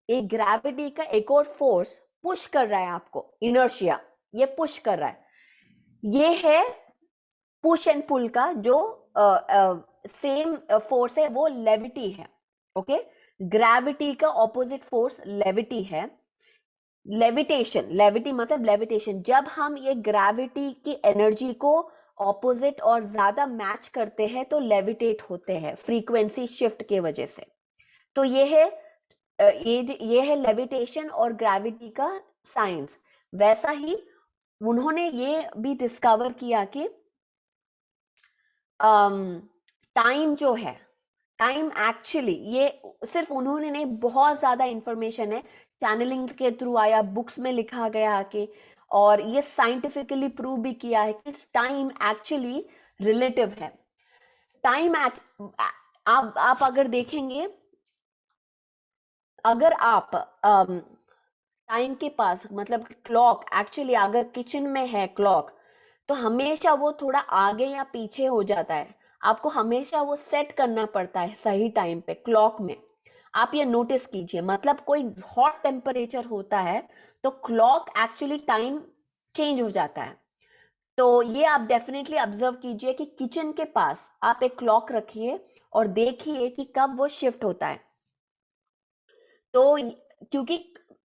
एक ग्रेविटी का एक और फोर्स पुश कर रहा है आपको, इनर्शिया, ये पुश कर रहा है। ये है पुश एंड पुल का जो सेम फोर्स है, वो लेविटी है। ओके, ग्रेविटी का ऑपोजिट फोर्स लेविटी है। लेविटेशन, लेविटी मतलब लेविटेशन, जब हम ये ग्रेविटी की एनर्जी को ऑपोजिट और ज्यादा मैच करते हैं तो लेविटेट होते हैं फ्रीक्वेंसी शिफ्ट के वजह से। तो ये है ये है लेविटेशन और ग्रेविटी का साइंस। वैसा ही उन्होंने ये भी डिस्कवर किया कि टाइम जो है, टाइम एक्चुअली, ये सिर्फ उन्होंने नहीं, बहुत ज्यादा इंफॉर्मेशन है चैनलिंग के थ्रू आया, बुक्स में लिखा गया कि, और ये साइंटिफिकली प्रूव भी किया है कि टाइम एक्चुअली रिलेटिव है। टाइम आप अगर देखेंगे, अगर आप टाइम के पास, मतलब क्लॉक एक्चुअली अगर किचन में है क्लॉक, तो हमेशा वो थोड़ा आगे या पीछे हो जाता है। आपको हमेशा वो सेट करना पड़ता है सही टाइम पे क्लॉक में। आप ये नोटिस कीजिए, मतलब कोई हॉट टेम्परेचर होता है तो क्लॉक एक्चुअली टाइम चेंज हो जाता है। तो ये आप डेफिनेटली ऑब्जर्व कीजिए कि किचन के पास आप एक क्लॉक रखिए और देखिए कि कब वो शिफ्ट होता है। तो क्योंकि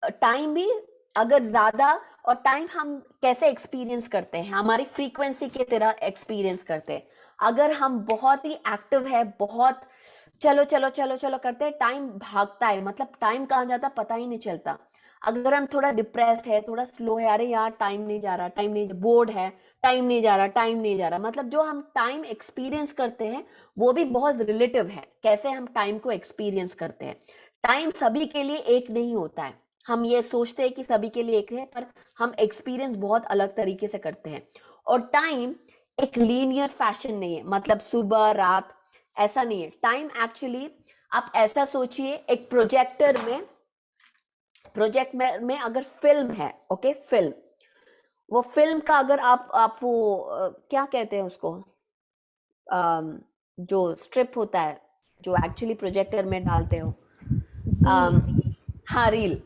टाइम भी अगर ज्यादा, और टाइम हम कैसे एक्सपीरियंस करते हैं, हमारी फ्रीक्वेंसी की तरह एक्सपीरियंस करते हैं। अगर हम बहुत ही एक्टिव है, बहुत चलो चलो चलो चलो करते हैं, टाइम भागता है, मतलब टाइम कहाँ जाता पता ही नहीं चलता। अगर हम थोड़ा डिप्रेस्ड है, थोड़ा स्लो है, अरे यार टाइम नहीं जा रहा, टाइम नहीं, बोर्ड है, टाइम नहीं जा रहा, टाइम नहीं जा रहा, मतलब जो हम टाइम एक्सपीरियंस करते हैं वो भी बहुत रिलेटिव है, कैसे हम टाइम को एक्सपीरियंस करते हैं। टाइम सभी के लिए एक नहीं होता है। हम ये सोचते हैं कि सभी के लिए एक है, पर हम एक्सपीरियंस बहुत अलग तरीके से करते हैं। और टाइम एक लीनियर फैशन नहीं है, मतलब सुबह रात ऐसा नहीं है। टाइम एक्चुअली आप ऐसा सोचिए, एक प्रोजेक्टर में, प्रोजेक्ट में अगर फिल्म है, ओके, फिल्म, वो फिल्म का अगर आप वो क्या कहते हैं उसको, जो स्ट्रिप होता है जो एक्चुअली प्रोजेक्टर में डालते हो, रील। हाँ रील,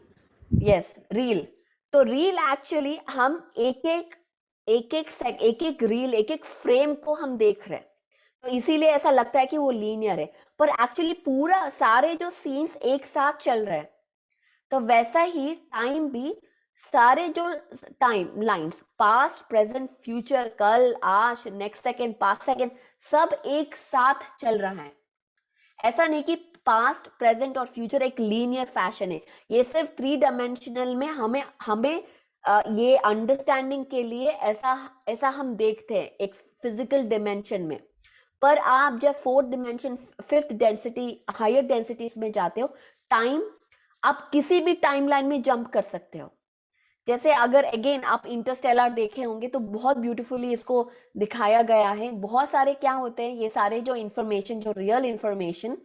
यस रील। तो रील एक्चुअली हम एक एक रील, एक एक फ्रेम को हम देख रहे हैं, तो इसीलिए ऐसा लगता है कि वो लीनियर है, पर एक्चुअली पूरा सारे जो सीन्स एक साथ चल रहे हैं। तो वैसा ही टाइम भी, सारे जो time lines, past present future, कल आज नेक्स्ट सेकेंड पास्ट सेकेंड, सब एक साथ चल रहा है। ऐसा नहीं कि पास्ट प्रेजेंट और फ्यूचर एक लीनियर फैशन है। ये सिर्फ 3 डायमेंशनल में हमें हमें ये अंडरस्टैंडिंग के लिए ऐसा ऐसा हम देखते हैं एक फिजिकल डिमेंशन में। पर आप जब 4th dimension, 5th density, higher densities में जाते हो, टाइम आप किसी भी टाइमलाइन में जंप कर सकते हो। जैसे अगर अगेन आप इंटरस्टेलर देखे होंगे तो बहुत ब्यूटीफुली इसको दिखाया गया है। बहुत सारे क्या होते हैं, ये सारे जो इंफॉर्मेशन, जो रियल इंफॉर्मेशन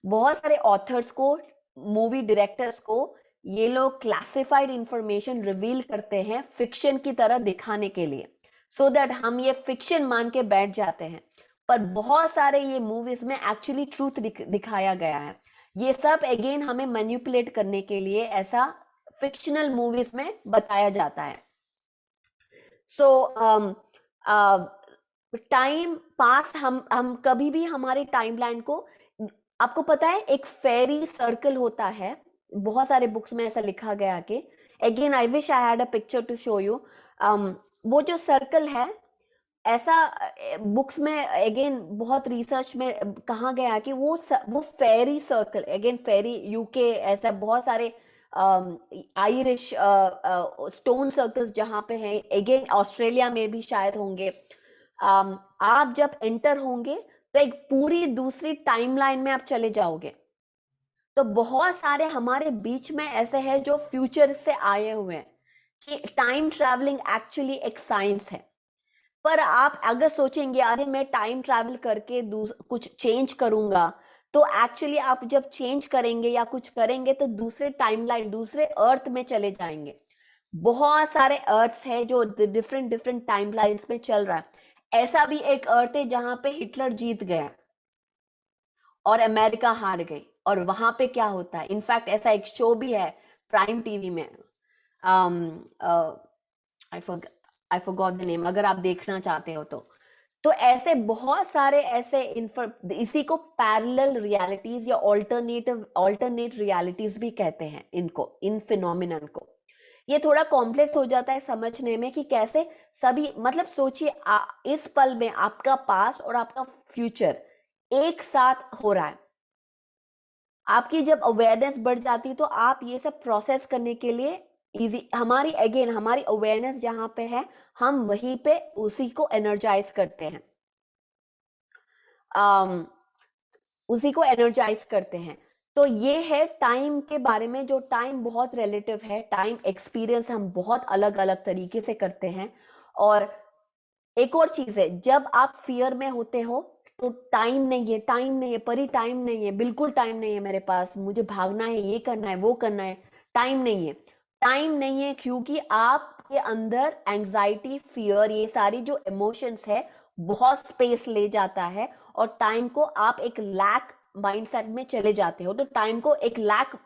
बहुत सारे ऑथर्स को, मूवी डायरेक्टर्स को ये लोग क्लासिफाइड इंफॉर्मेशन रिवील करते हैं फिक्शन की तरह दिखाने के लिए, सो दैट हम ये फिक्शन मान के बैठ जाते हैं। पर बहुत सारे ये मूवीज में एक्चुअली ट्रूथ दिखाया गया है। ये सब अगेन हमें मैनिपुलेट करने के लिए ऐसा फिक्शनल मूवीज में बताया जाता है। सो टाइम पास, हम कभी भी हमारे टाइमलाइन को, आपको पता है एक फेरी सर्कल होता है, बहुत सारे बुक्स में ऐसा लिखा गया कि, again I wish I had a picture to show you, वो जो सर्कल है ऐसा, बुक्स में अगेन बहुत रिसर्च में कहा गया कि वो फेरी सर्कल, अगेन फेरी यूके, ऐसा बहुत सारे आयरिश स्टोन सर्कल्स जहां पे हैं, अगेन ऑस्ट्रेलिया में भी शायद होंगे। आप जब एंटर होंगे तो एक पूरी दूसरी टाइमलाइन में आप चले जाओगे। तो बहुत सारे हमारे बीच में ऐसे हैं जो फ्यूचर से आए हुए हैं, कि टाइम ट्रैवलिंग एक्चुअली एक साइंस है। पर आप अगर सोचेंगे अरे मैं टाइम ट्रैवल करके कुछ चेंज करूंगा, तो एक्चुअली आप जब चेंज करेंगे या कुछ करेंगे तो दूसरे टाइमलाइन, दूसरे अर्थ में चले जाएंगे। बहुत सारे अर्थ्स है जो डिफरेंट डिफरेंट टाइमलाइंस में चल रहा है। ऐसा भी एक अर्थ है जहां पे हिटलर जीत गया और अमेरिका हार गई, और वहां पे क्या होता है, इनफैक्ट ऐसा एक शो भी है प्राइम टीवी में, आई आई फॉरगॉट द नेम, अगर आप देखना चाहते हो तो ऐसे बहुत सारे ऐसे इसी को पैरेलल रियलिटीज या ऑल्टरनेट रियलिटीज भी कहते हैं इनको, इन फिनोमिनन को। ये थोड़ा कॉम्प्लेक्स हो जाता है समझने में कि कैसे सभी, मतलब सोचिए इस पल में आपका पास्ट और आपका फ्यूचर एक साथ हो रहा है। आपकी जब अवेयरनेस बढ़ जाती है तो आप ये सब प्रोसेस करने के लिए इजी, हमारी अवेयरनेस जहां पे है, हम वहीं पे उसी को एनर्जाइज करते हैं, um, उसी को एनर्जाइज करते हैं। तो ये है टाइम के बारे में, जो टाइम बहुत रिलेटिव है, टाइम एक्सपीरियंस हम बहुत अलग अलग तरीके से करते हैं। और एक और चीज है, जब आप फियर में होते हो तो टाइम नहीं है, टाइम नहीं है, परी टाइम नहीं है, बिल्कुल टाइम नहीं है मेरे पास, मुझे भागना है, ये करना है, वो करना है, टाइम नहीं है। टाइम नहीं है क्योंकि आपके अंदर एंजाइटी, फियर, ये सारी जो इमोशंस है बहुत स्पेस ले जाता है, और टाइम को आप एक लैक माइंडसेट में चले जाते हो, तो टाइम को एक लैक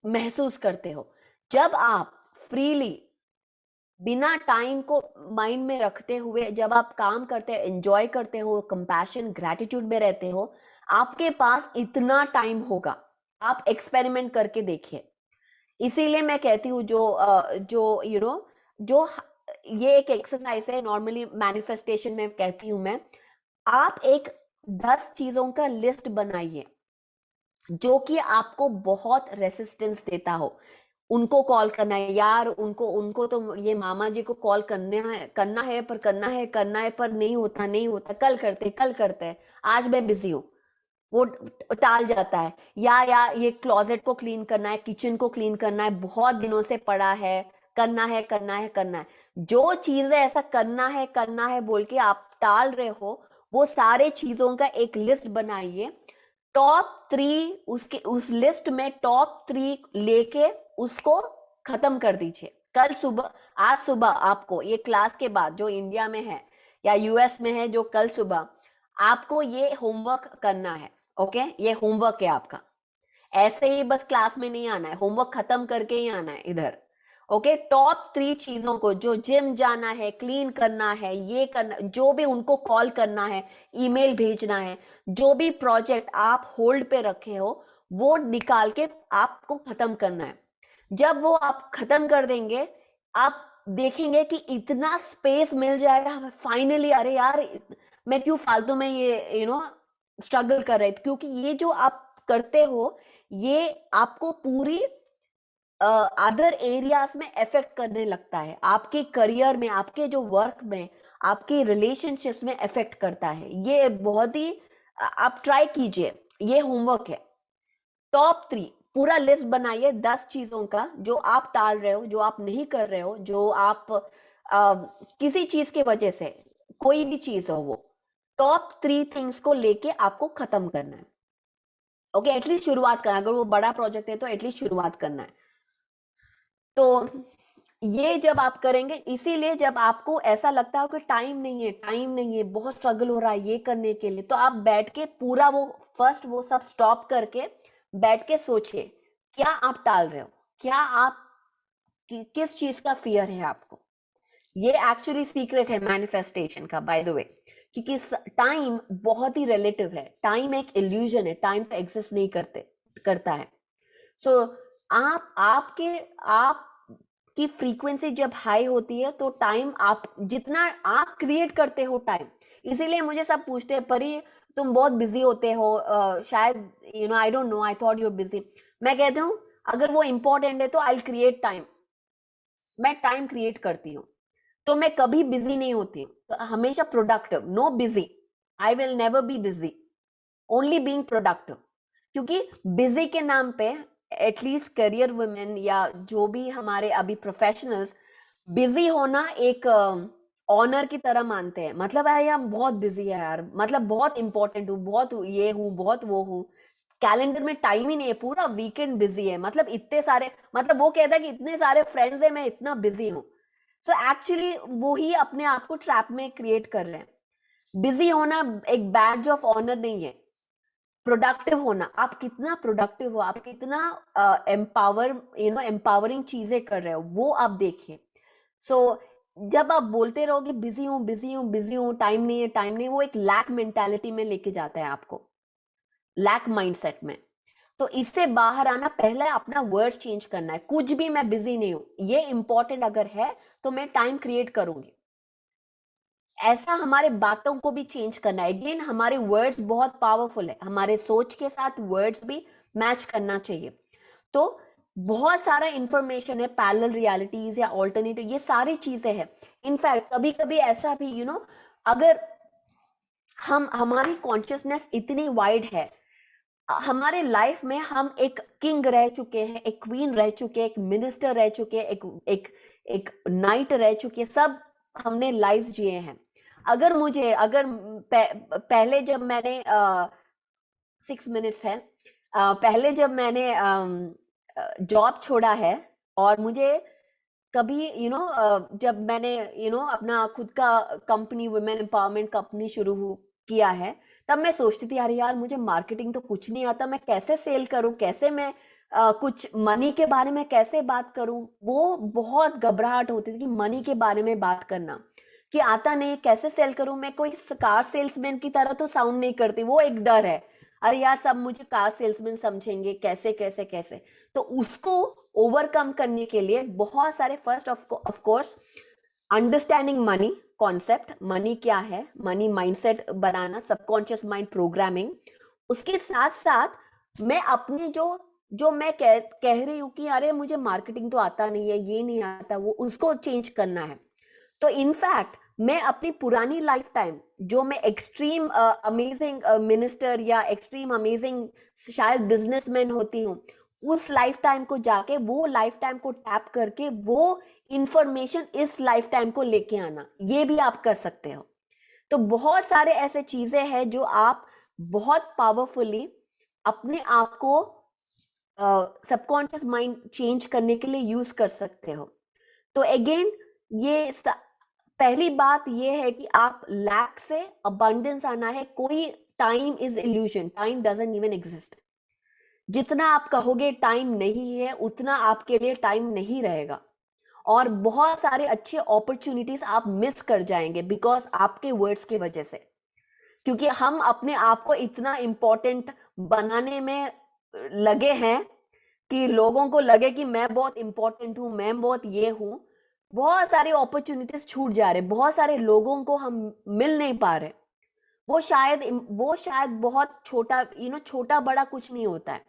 महसूस करते हो। जब आप फ्रीली, बिना टाइम को माइंड में रखते हुए जब आप काम करते हो, एंजॉय करते हो, कंपैशन, ग्रैटिट्यूड में रहते हो, आपके पास इतना टाइम होगा। आप एक्सपेरिमेंट करके देखिए। इसीलिए मैं कहती हूँ जो जो ये एक एक्सरसाइज है, नॉर्मली मैनिफेस्टेशन में कहती हूँ मैं, आप एक 10 चीजों का लिस्ट बनाइए जो कि आपको बहुत रेसिस्टेंस देता हो। उनको कॉल करना है यार, उनको उनको तो ये मामा जी को कॉल करना है पर नहीं होता, कल करते हैं, आज मैं बिजी हूँ, वो टाल जाता है। या ये क्लोजेट को क्लीन करना है, किचन को क्लीन करना है, बहुत दिनों से पड़ा है, करना है। जो चीजें ऐसा करना है बोल के आप टाल रहे हो, वो सारे चीजों का एक लिस्ट बनाइए। टॉप 3, उसके उस लिस्ट में टॉप 3 लेके उसको खत्म कर दीजिए। कल सुबह, आज सुबह आपको ये क्लास के बाद, जो इंडिया में है या यूएस में है, जो कल सुबह आपको ये होमवर्क करना है। ओके, ये होमवर्क है आपका। ऐसे ही बस क्लास में नहीं आना है, होमवर्क खत्म करके ही आना है इधर। ओके, टॉप 3 चीजों को, जो जिम जाना है, क्लीन करना है, ये करना, जो भी उनको कॉल करना है, ईमेल भेजना है, जो भी प्रोजेक्ट आप होल्ड पे रखे हो, वो निकाल के आपको खत्म करना है। जब वो आप खत्म कर देंगे, आप देखेंगे कि इतना स्पेस मिल जाएगा फाइनली। अरे यार, मैं क्यों फालतू में ये स्ट्रगल कर रहे थे, क्योंकि ये जो आप करते हो, ये आपको पूरी अदर एरियाज में इफेक्ट करने लगता है, आपके करियर में, आपके जो वर्क में, आपके रिलेशनशिप्स में इफेक्ट करता है। ये बहुत ही आप ट्राई कीजिए, ये होमवर्क है। टॉप 3 पूरा लिस्ट बनाइए 10 चीजों का, जो आप टाल रहे हो, जो आप नहीं कर रहे हो, जो आप किसी चीज की वजह से, कोई भी चीज हो वो, टॉप 3 थिंग्स को लेके आपको खत्म करना है। ओके, एटलीस्ट शुरुआत करना, अगर वो बड़ा प्रोजेक्ट है तो एटलीस्ट शुरुआत करना है। तो ये जब आप करेंगे, इसीलिए जब आपको ऐसा लगता है कि टाइम नहीं है, बहुत स्ट्रगल हो रहा है ये करने के लिए, तो आप बैठ के पूरा वो फर्स्ट वो सब स्टॉप करके बैठ के सोचिए, क्या आप टाल रहे हो, क्या आप किस चीज का फियर है आपको। ये एक्चुअली सीक्रेट है मैनिफेस्टेशन का, बाय द वे, क्योंकि टाइम बहुत ही रिलेटिव है, टाइम एक इल्यूजन है, टाइम तो एग्जिस्ट नहीं करता है। सो आप की फ्रीक्वेंसी जब हाई होती है तो टाइम, आप जितना आप क्रिएट करते हो टाइम, इसीलिए मुझे सब पूछते हैं परी तुम बहुत बिजी होते हो, शायद I don't know, I thought you are busy. मैं कहती हूँ अगर वो इंपॉर्टेंट है तो आई क्रिएट टाइम, मैं टाइम क्रिएट करती हूँ, तो मैं कभी बिजी नहीं होती हूँ, तो हमेशा productive, know busy, I will never be busy, only being productive. क्योंकि बिजी के नाम पे एटलीस्ट करियर वुमेन या जो भी हमारे अभी प्रोफेशनल्स, बिजी होना एक ऑनर की तरह मानते हैं, मतलब यार हम बहुत बिजी है यार, मतलब बहुत इंपॉर्टेंट हूँ, बहुत ये हूँ, बहुत वो हूँ, कैलेंडर में टाइम ही नहीं है, पूरा वीकेंड बिजी है, मतलब इतने सारे, मतलब वो कहता है कि इतने सारे फ्रेंड्स है, मैं इतना बिजी हूँ। सो एक्चुअली वो ही अपने आप को ट्रैप में क्रिएट कर रहे हैं। बिजी होना एक बैज ऑफ ऑनर नहीं है, प्रोडक्टिव होना, आप कितना प्रोडक्टिव हो, आप कितना एम्पावरिंग चीजें कर रहे हो, वो आप देखिए। सो जब आप बोलते रहोगे बिजी हूँ बिजी हूँ बिजी हूँ, टाइम नहीं है टाइम नहीं है, वो एक लैक मेंटालिटी में लेके जाता है आपको, लैक माइंडसेट में। तो इससे बाहर आना, पहले अपना वर्ड चेंज करना है, कुछ भी मैं बिजी नहीं हूँ, ये इंपॉर्टेंट अगर है तो मैं टाइम क्रिएट करूंगी, ऐसा हमारे बातों को भी चेंज करना है। अगेन हमारे वर्ड्स बहुत पावरफुल है, हमारे सोच के साथ वर्ड्स भी मैच करना चाहिए। तो बहुत सारा इंफॉर्मेशन है, पैरेलल रियलिटीज या ऑल्टरनेटिव, ये सारी चीजें हैं। इनफैक्ट कभी कभी ऐसा भी अगर हमारी कॉन्शियसनेस इतनी वाइड है, हमारे लाइफ में हम एक किंग रह चुके हैं, एक क्वीन रह चुके हैं, एक मिनिस्टर रह चुके हैं, एक एक एक नाइट रह चुके हैं, सब हमने लाइफ जिए हैं। अगर पहले जब मैंने 6 मिनट्स है, पहले जब मैंने जॉब छोड़ा है, और मुझे कभी जब मैंने अपना खुद का कंपनी, वुमेन एम्पावरमेंट कंपनी किया है, तब मैं सोचती थी अरे यार मुझे मार्केटिंग तो कुछ नहीं आता, मैं कैसे सेल करूं, कैसे मैं कुछ मनी के बारे में कैसे बात करूं, वो बहुत घबराहट होती थी कि मनी के बारे में बात करना, कि आता नहीं, कैसे सेल करूं, मैं कोई कार सेल्समैन की तरह तो साउंड नहीं करती, वो एक डर है, अरे यार सब मुझे कार सेल्समैन समझेंगे, कैसे कैसे कैसे। तो उसको ओवरकम करने के लिए बहुत सारे, first of course understanding money concept, money क्या है, मनी माइंडसेट बनाना, सबकॉन्शियस माइंड प्रोग्रामिंग। उसके साथ साथ मैं अपनी जो जो मैं कह रही हूँ कि अरे मुझे मार्केटिंग तो आता नहीं है, ये नहीं आता, वो उसको चेंज करना है। तो इनफैक्ट मैं अपनी पुरानी लाइफ टाइम, जो मैं एक्सट्रीम अमेजिंग मिनिस्टर या एक्सट्रीम अमेजिंग शायद बिजनेसमैन होती हूँ, उस लाइफ टाइम को जाके, वो लाइफ टाइम को टैप करके वो इंफॉर्मेशन इस लाइफ टाइम को लेके आना, ये भी आप कर सकते हो। तो बहुत सारे ऐसे चीजें हैं जो आप बहुत पावरफुली अपने आप को सबकॉन्शियस माइंड चेंज करने के लिए यूज कर सकते हो। तो अगेन ये पहली बात ये है कि आप लैक से अबंडेंस आना है, कोई time is illusion, time doesn't even exist. जितना आप कहोगे टाइम नहीं है, उतना आपके लिए टाइम नहीं रहेगा, और बहुत सारे अच्छे अपॉर्चुनिटीज आप मिस कर जाएंगे बिकॉज आपके वर्ड्स की वजह से। क्योंकि हम अपने आप को इतना इंपॉर्टेंट बनाने में लगे हैं कि लोगों को लगे कि मैं बहुत इंपॉर्टेंट हूं, मैं बहुत ये हूं, बहुत सारे अपॉर्चुनिटीज छूट जा रहे, बहुत सारे लोगों को हम मिल नहीं पा रहे। वो शायद बहुत छोटा, छोटा बड़ा कुछ नहीं होता है,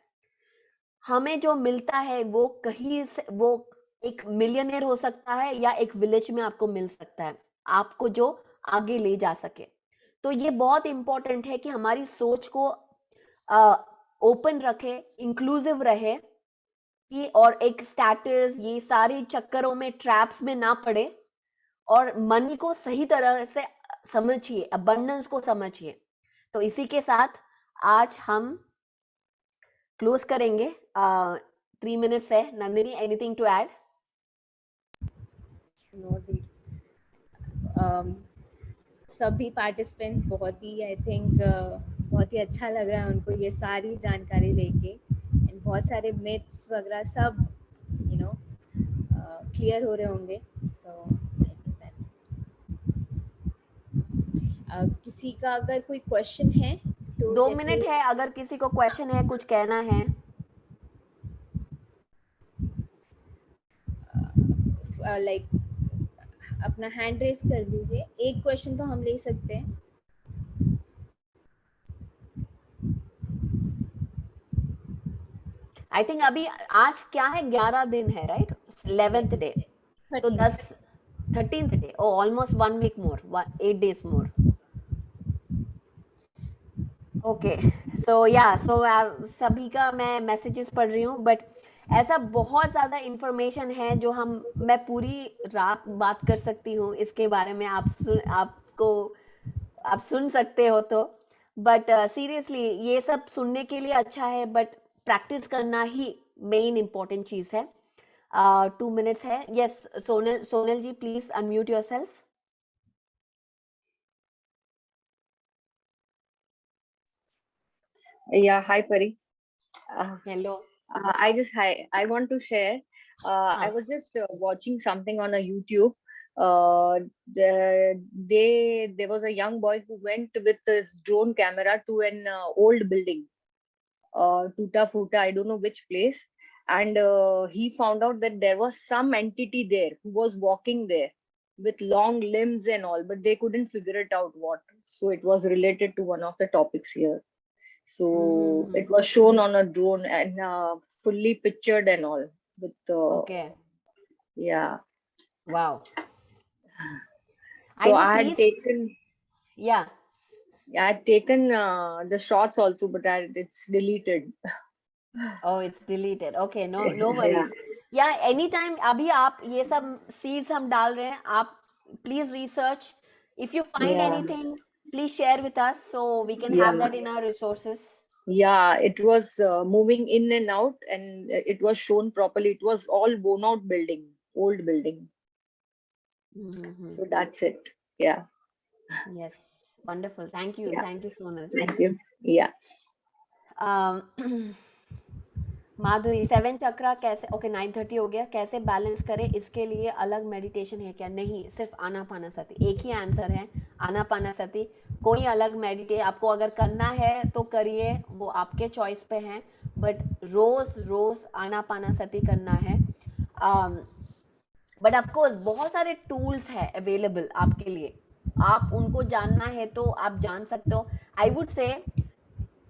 हमें जो मिलता है वो कहीं से, वो एक मिलियनेयर हो सकता है या एक विलेज में आपको मिल सकता है, आपको जो आगे ले जा सके। तो ये बहुत इंपॉर्टेंट है कि हमारी सोच को ओपन रखे, इंक्लूसिव रहे, कि और एक स्टेटस, ये सारे चक्करों में, ट्रैप्स में ना पड़े, और मनी को सही तरह से समझिए, अबंडेंस को समझिए। तो इसी के साथ आज हम क्लोज करेंगे. 3 minutes है. Nandini, anything to add? सभी पार्टिसिपेंट्स बहुत ही आई थिंक बहुत ही अच्छा लग रहा है उनको ये सारी जानकारी लेके, एंड बहुत सारे मिथ्स वगैरह सब यू नो क्लियर हो रहे होंगे. सो किसी का अगर कोई क्वेश्चन है तो 2 जैसे मिनट है, अगर किसी को क्वेश्चन है, कुछ कहना है. लाइक अपना हैंड रेस कर दीजिए. एक क्वेश्चन तो हम ले सकते हैं. आई थिंक अभी आज क्या है, 11 दिन है, राइट? 11th day. तो 13th डे. ओ, ऑलमोस्ट 1 week मोर, 8 days मोर. ओके. सो या सभी का मैं मैसेजेस पढ़ रही हूँ, बट ऐसा बहुत ज़्यादा इंफॉर्मेशन है जो मैं पूरी रात बात कर सकती हूँ इसके बारे में. आप सुन सकते हो तो, बट सीरियसली ये सब सुनने के लिए अच्छा है, बट प्रैक्टिस करना ही मेन इंपॉर्टेंट चीज है. 2 minutes है. Yes, Sonal ji, please unmute yourself. Yeah, hi Pari. Hello. I want to share. I हाँ. was just watching something on a YouTube. There was a young boy who went with his drone camera to an old building, Tuta Futa, I don't know which place, and he found out that there was some entity there who was walking there with long limbs and all, but they couldn't figure it out what. So it was related to one of the topics here. So it was shown on a drone and fully pictured and all with Okay. yeah. Wow. So know, I had please. taken Yeah. I had taken the shots also, but it's deleted. Oh, it's deleted. Okay, no Yeah. worries. Yeah, anytime. अभी आप ये सब seeds हम डाल रहे हैं. आप please research. If you find Yeah. anything, please share with us so we can have that in our resources. Yeah, it was moving in and out, and it was shown properly. It was all worn out building, old building. So that's it. Yeah. Yes, wonderful. Thank you. Yeah. Thank you, Sonal. Thank you. Yeah. माधुरी, 7 चक्रा कैसे? Okay, 9:30 हो गया. कैसे balance करें? इसके लिए अलग meditation है क्या? नहीं, सिर्फ आनापानासति. एक ही आंसर है, आनापानासति. कोई अलग मेडिटेशन आपको अगर करना है तो करिए, वो आपके चॉइस पे है, बट रोज आनापानासति करना है. बट ऑफकोर्स बहुत सारे टूल्स है अवेलेबल आपके लिए. आप उनको जानना है तो आप जान सकते हो. आई वुड से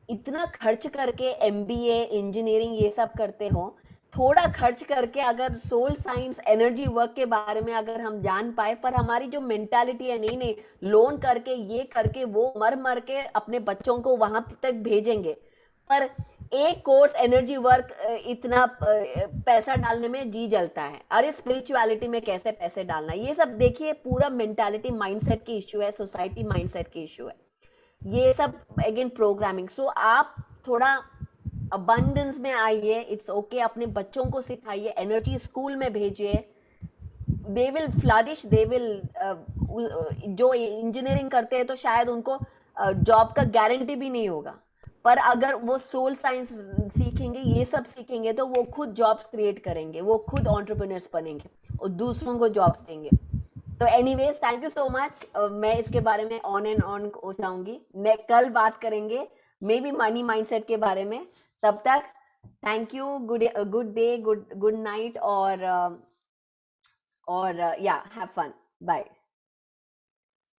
इतना खर्च करके MBA इंजीनियरिंग ये सब करते हो, थोड़ा खर्च करके अगर सोल साइंस एनर्जी वर्क के बारे में अगर हम जान पाए, पर हमारी जो मेंटालिटी है, नहीं लोन करके ये करके वो मर के अपने बच्चों को वहां तक भेजेंगे, पर एक कोर्स एनर्जी वर्क इतना पैसा डालने में जी जलता है. अरे स्पिरिचुअलिटी में कैसे पैसे डालना, ये सब देखिए पूरा मेंटालिटी माइंडसेट की इश्यू है, सोसाइटी माइंडसेट की इश्यू है, ये सब अगेन प्रोग्रामिंग. सो आप थोड़ा अबंडेंस में आइए. It's okay. अपने बच्चों को सिखाइए, एनर्जी स्कूल में भेजिए. They will flourish. They will जो इंजीनियरिंग करते हैं तो शायद उनको जॉब का गारंटी भी नहीं होगा, पर अगर वो सोल साइंस सीखेंगे, ये सब सीखेंगे, तो वो खुद जॉब्स क्रिएट करेंगे, वो खुद एंटरप्रेन्योर्स बनेंगे और दूसरों को जॉब्स देंगे. तो anyways, thank you so much. मैं इसके बारे में ऑन एंड ऑन हो जाऊंगी. कल बात करेंगे मे बी मनी माइंडसेट के बारे में. तब तक thank you. Good day, good night, और या हैव फन. बाय.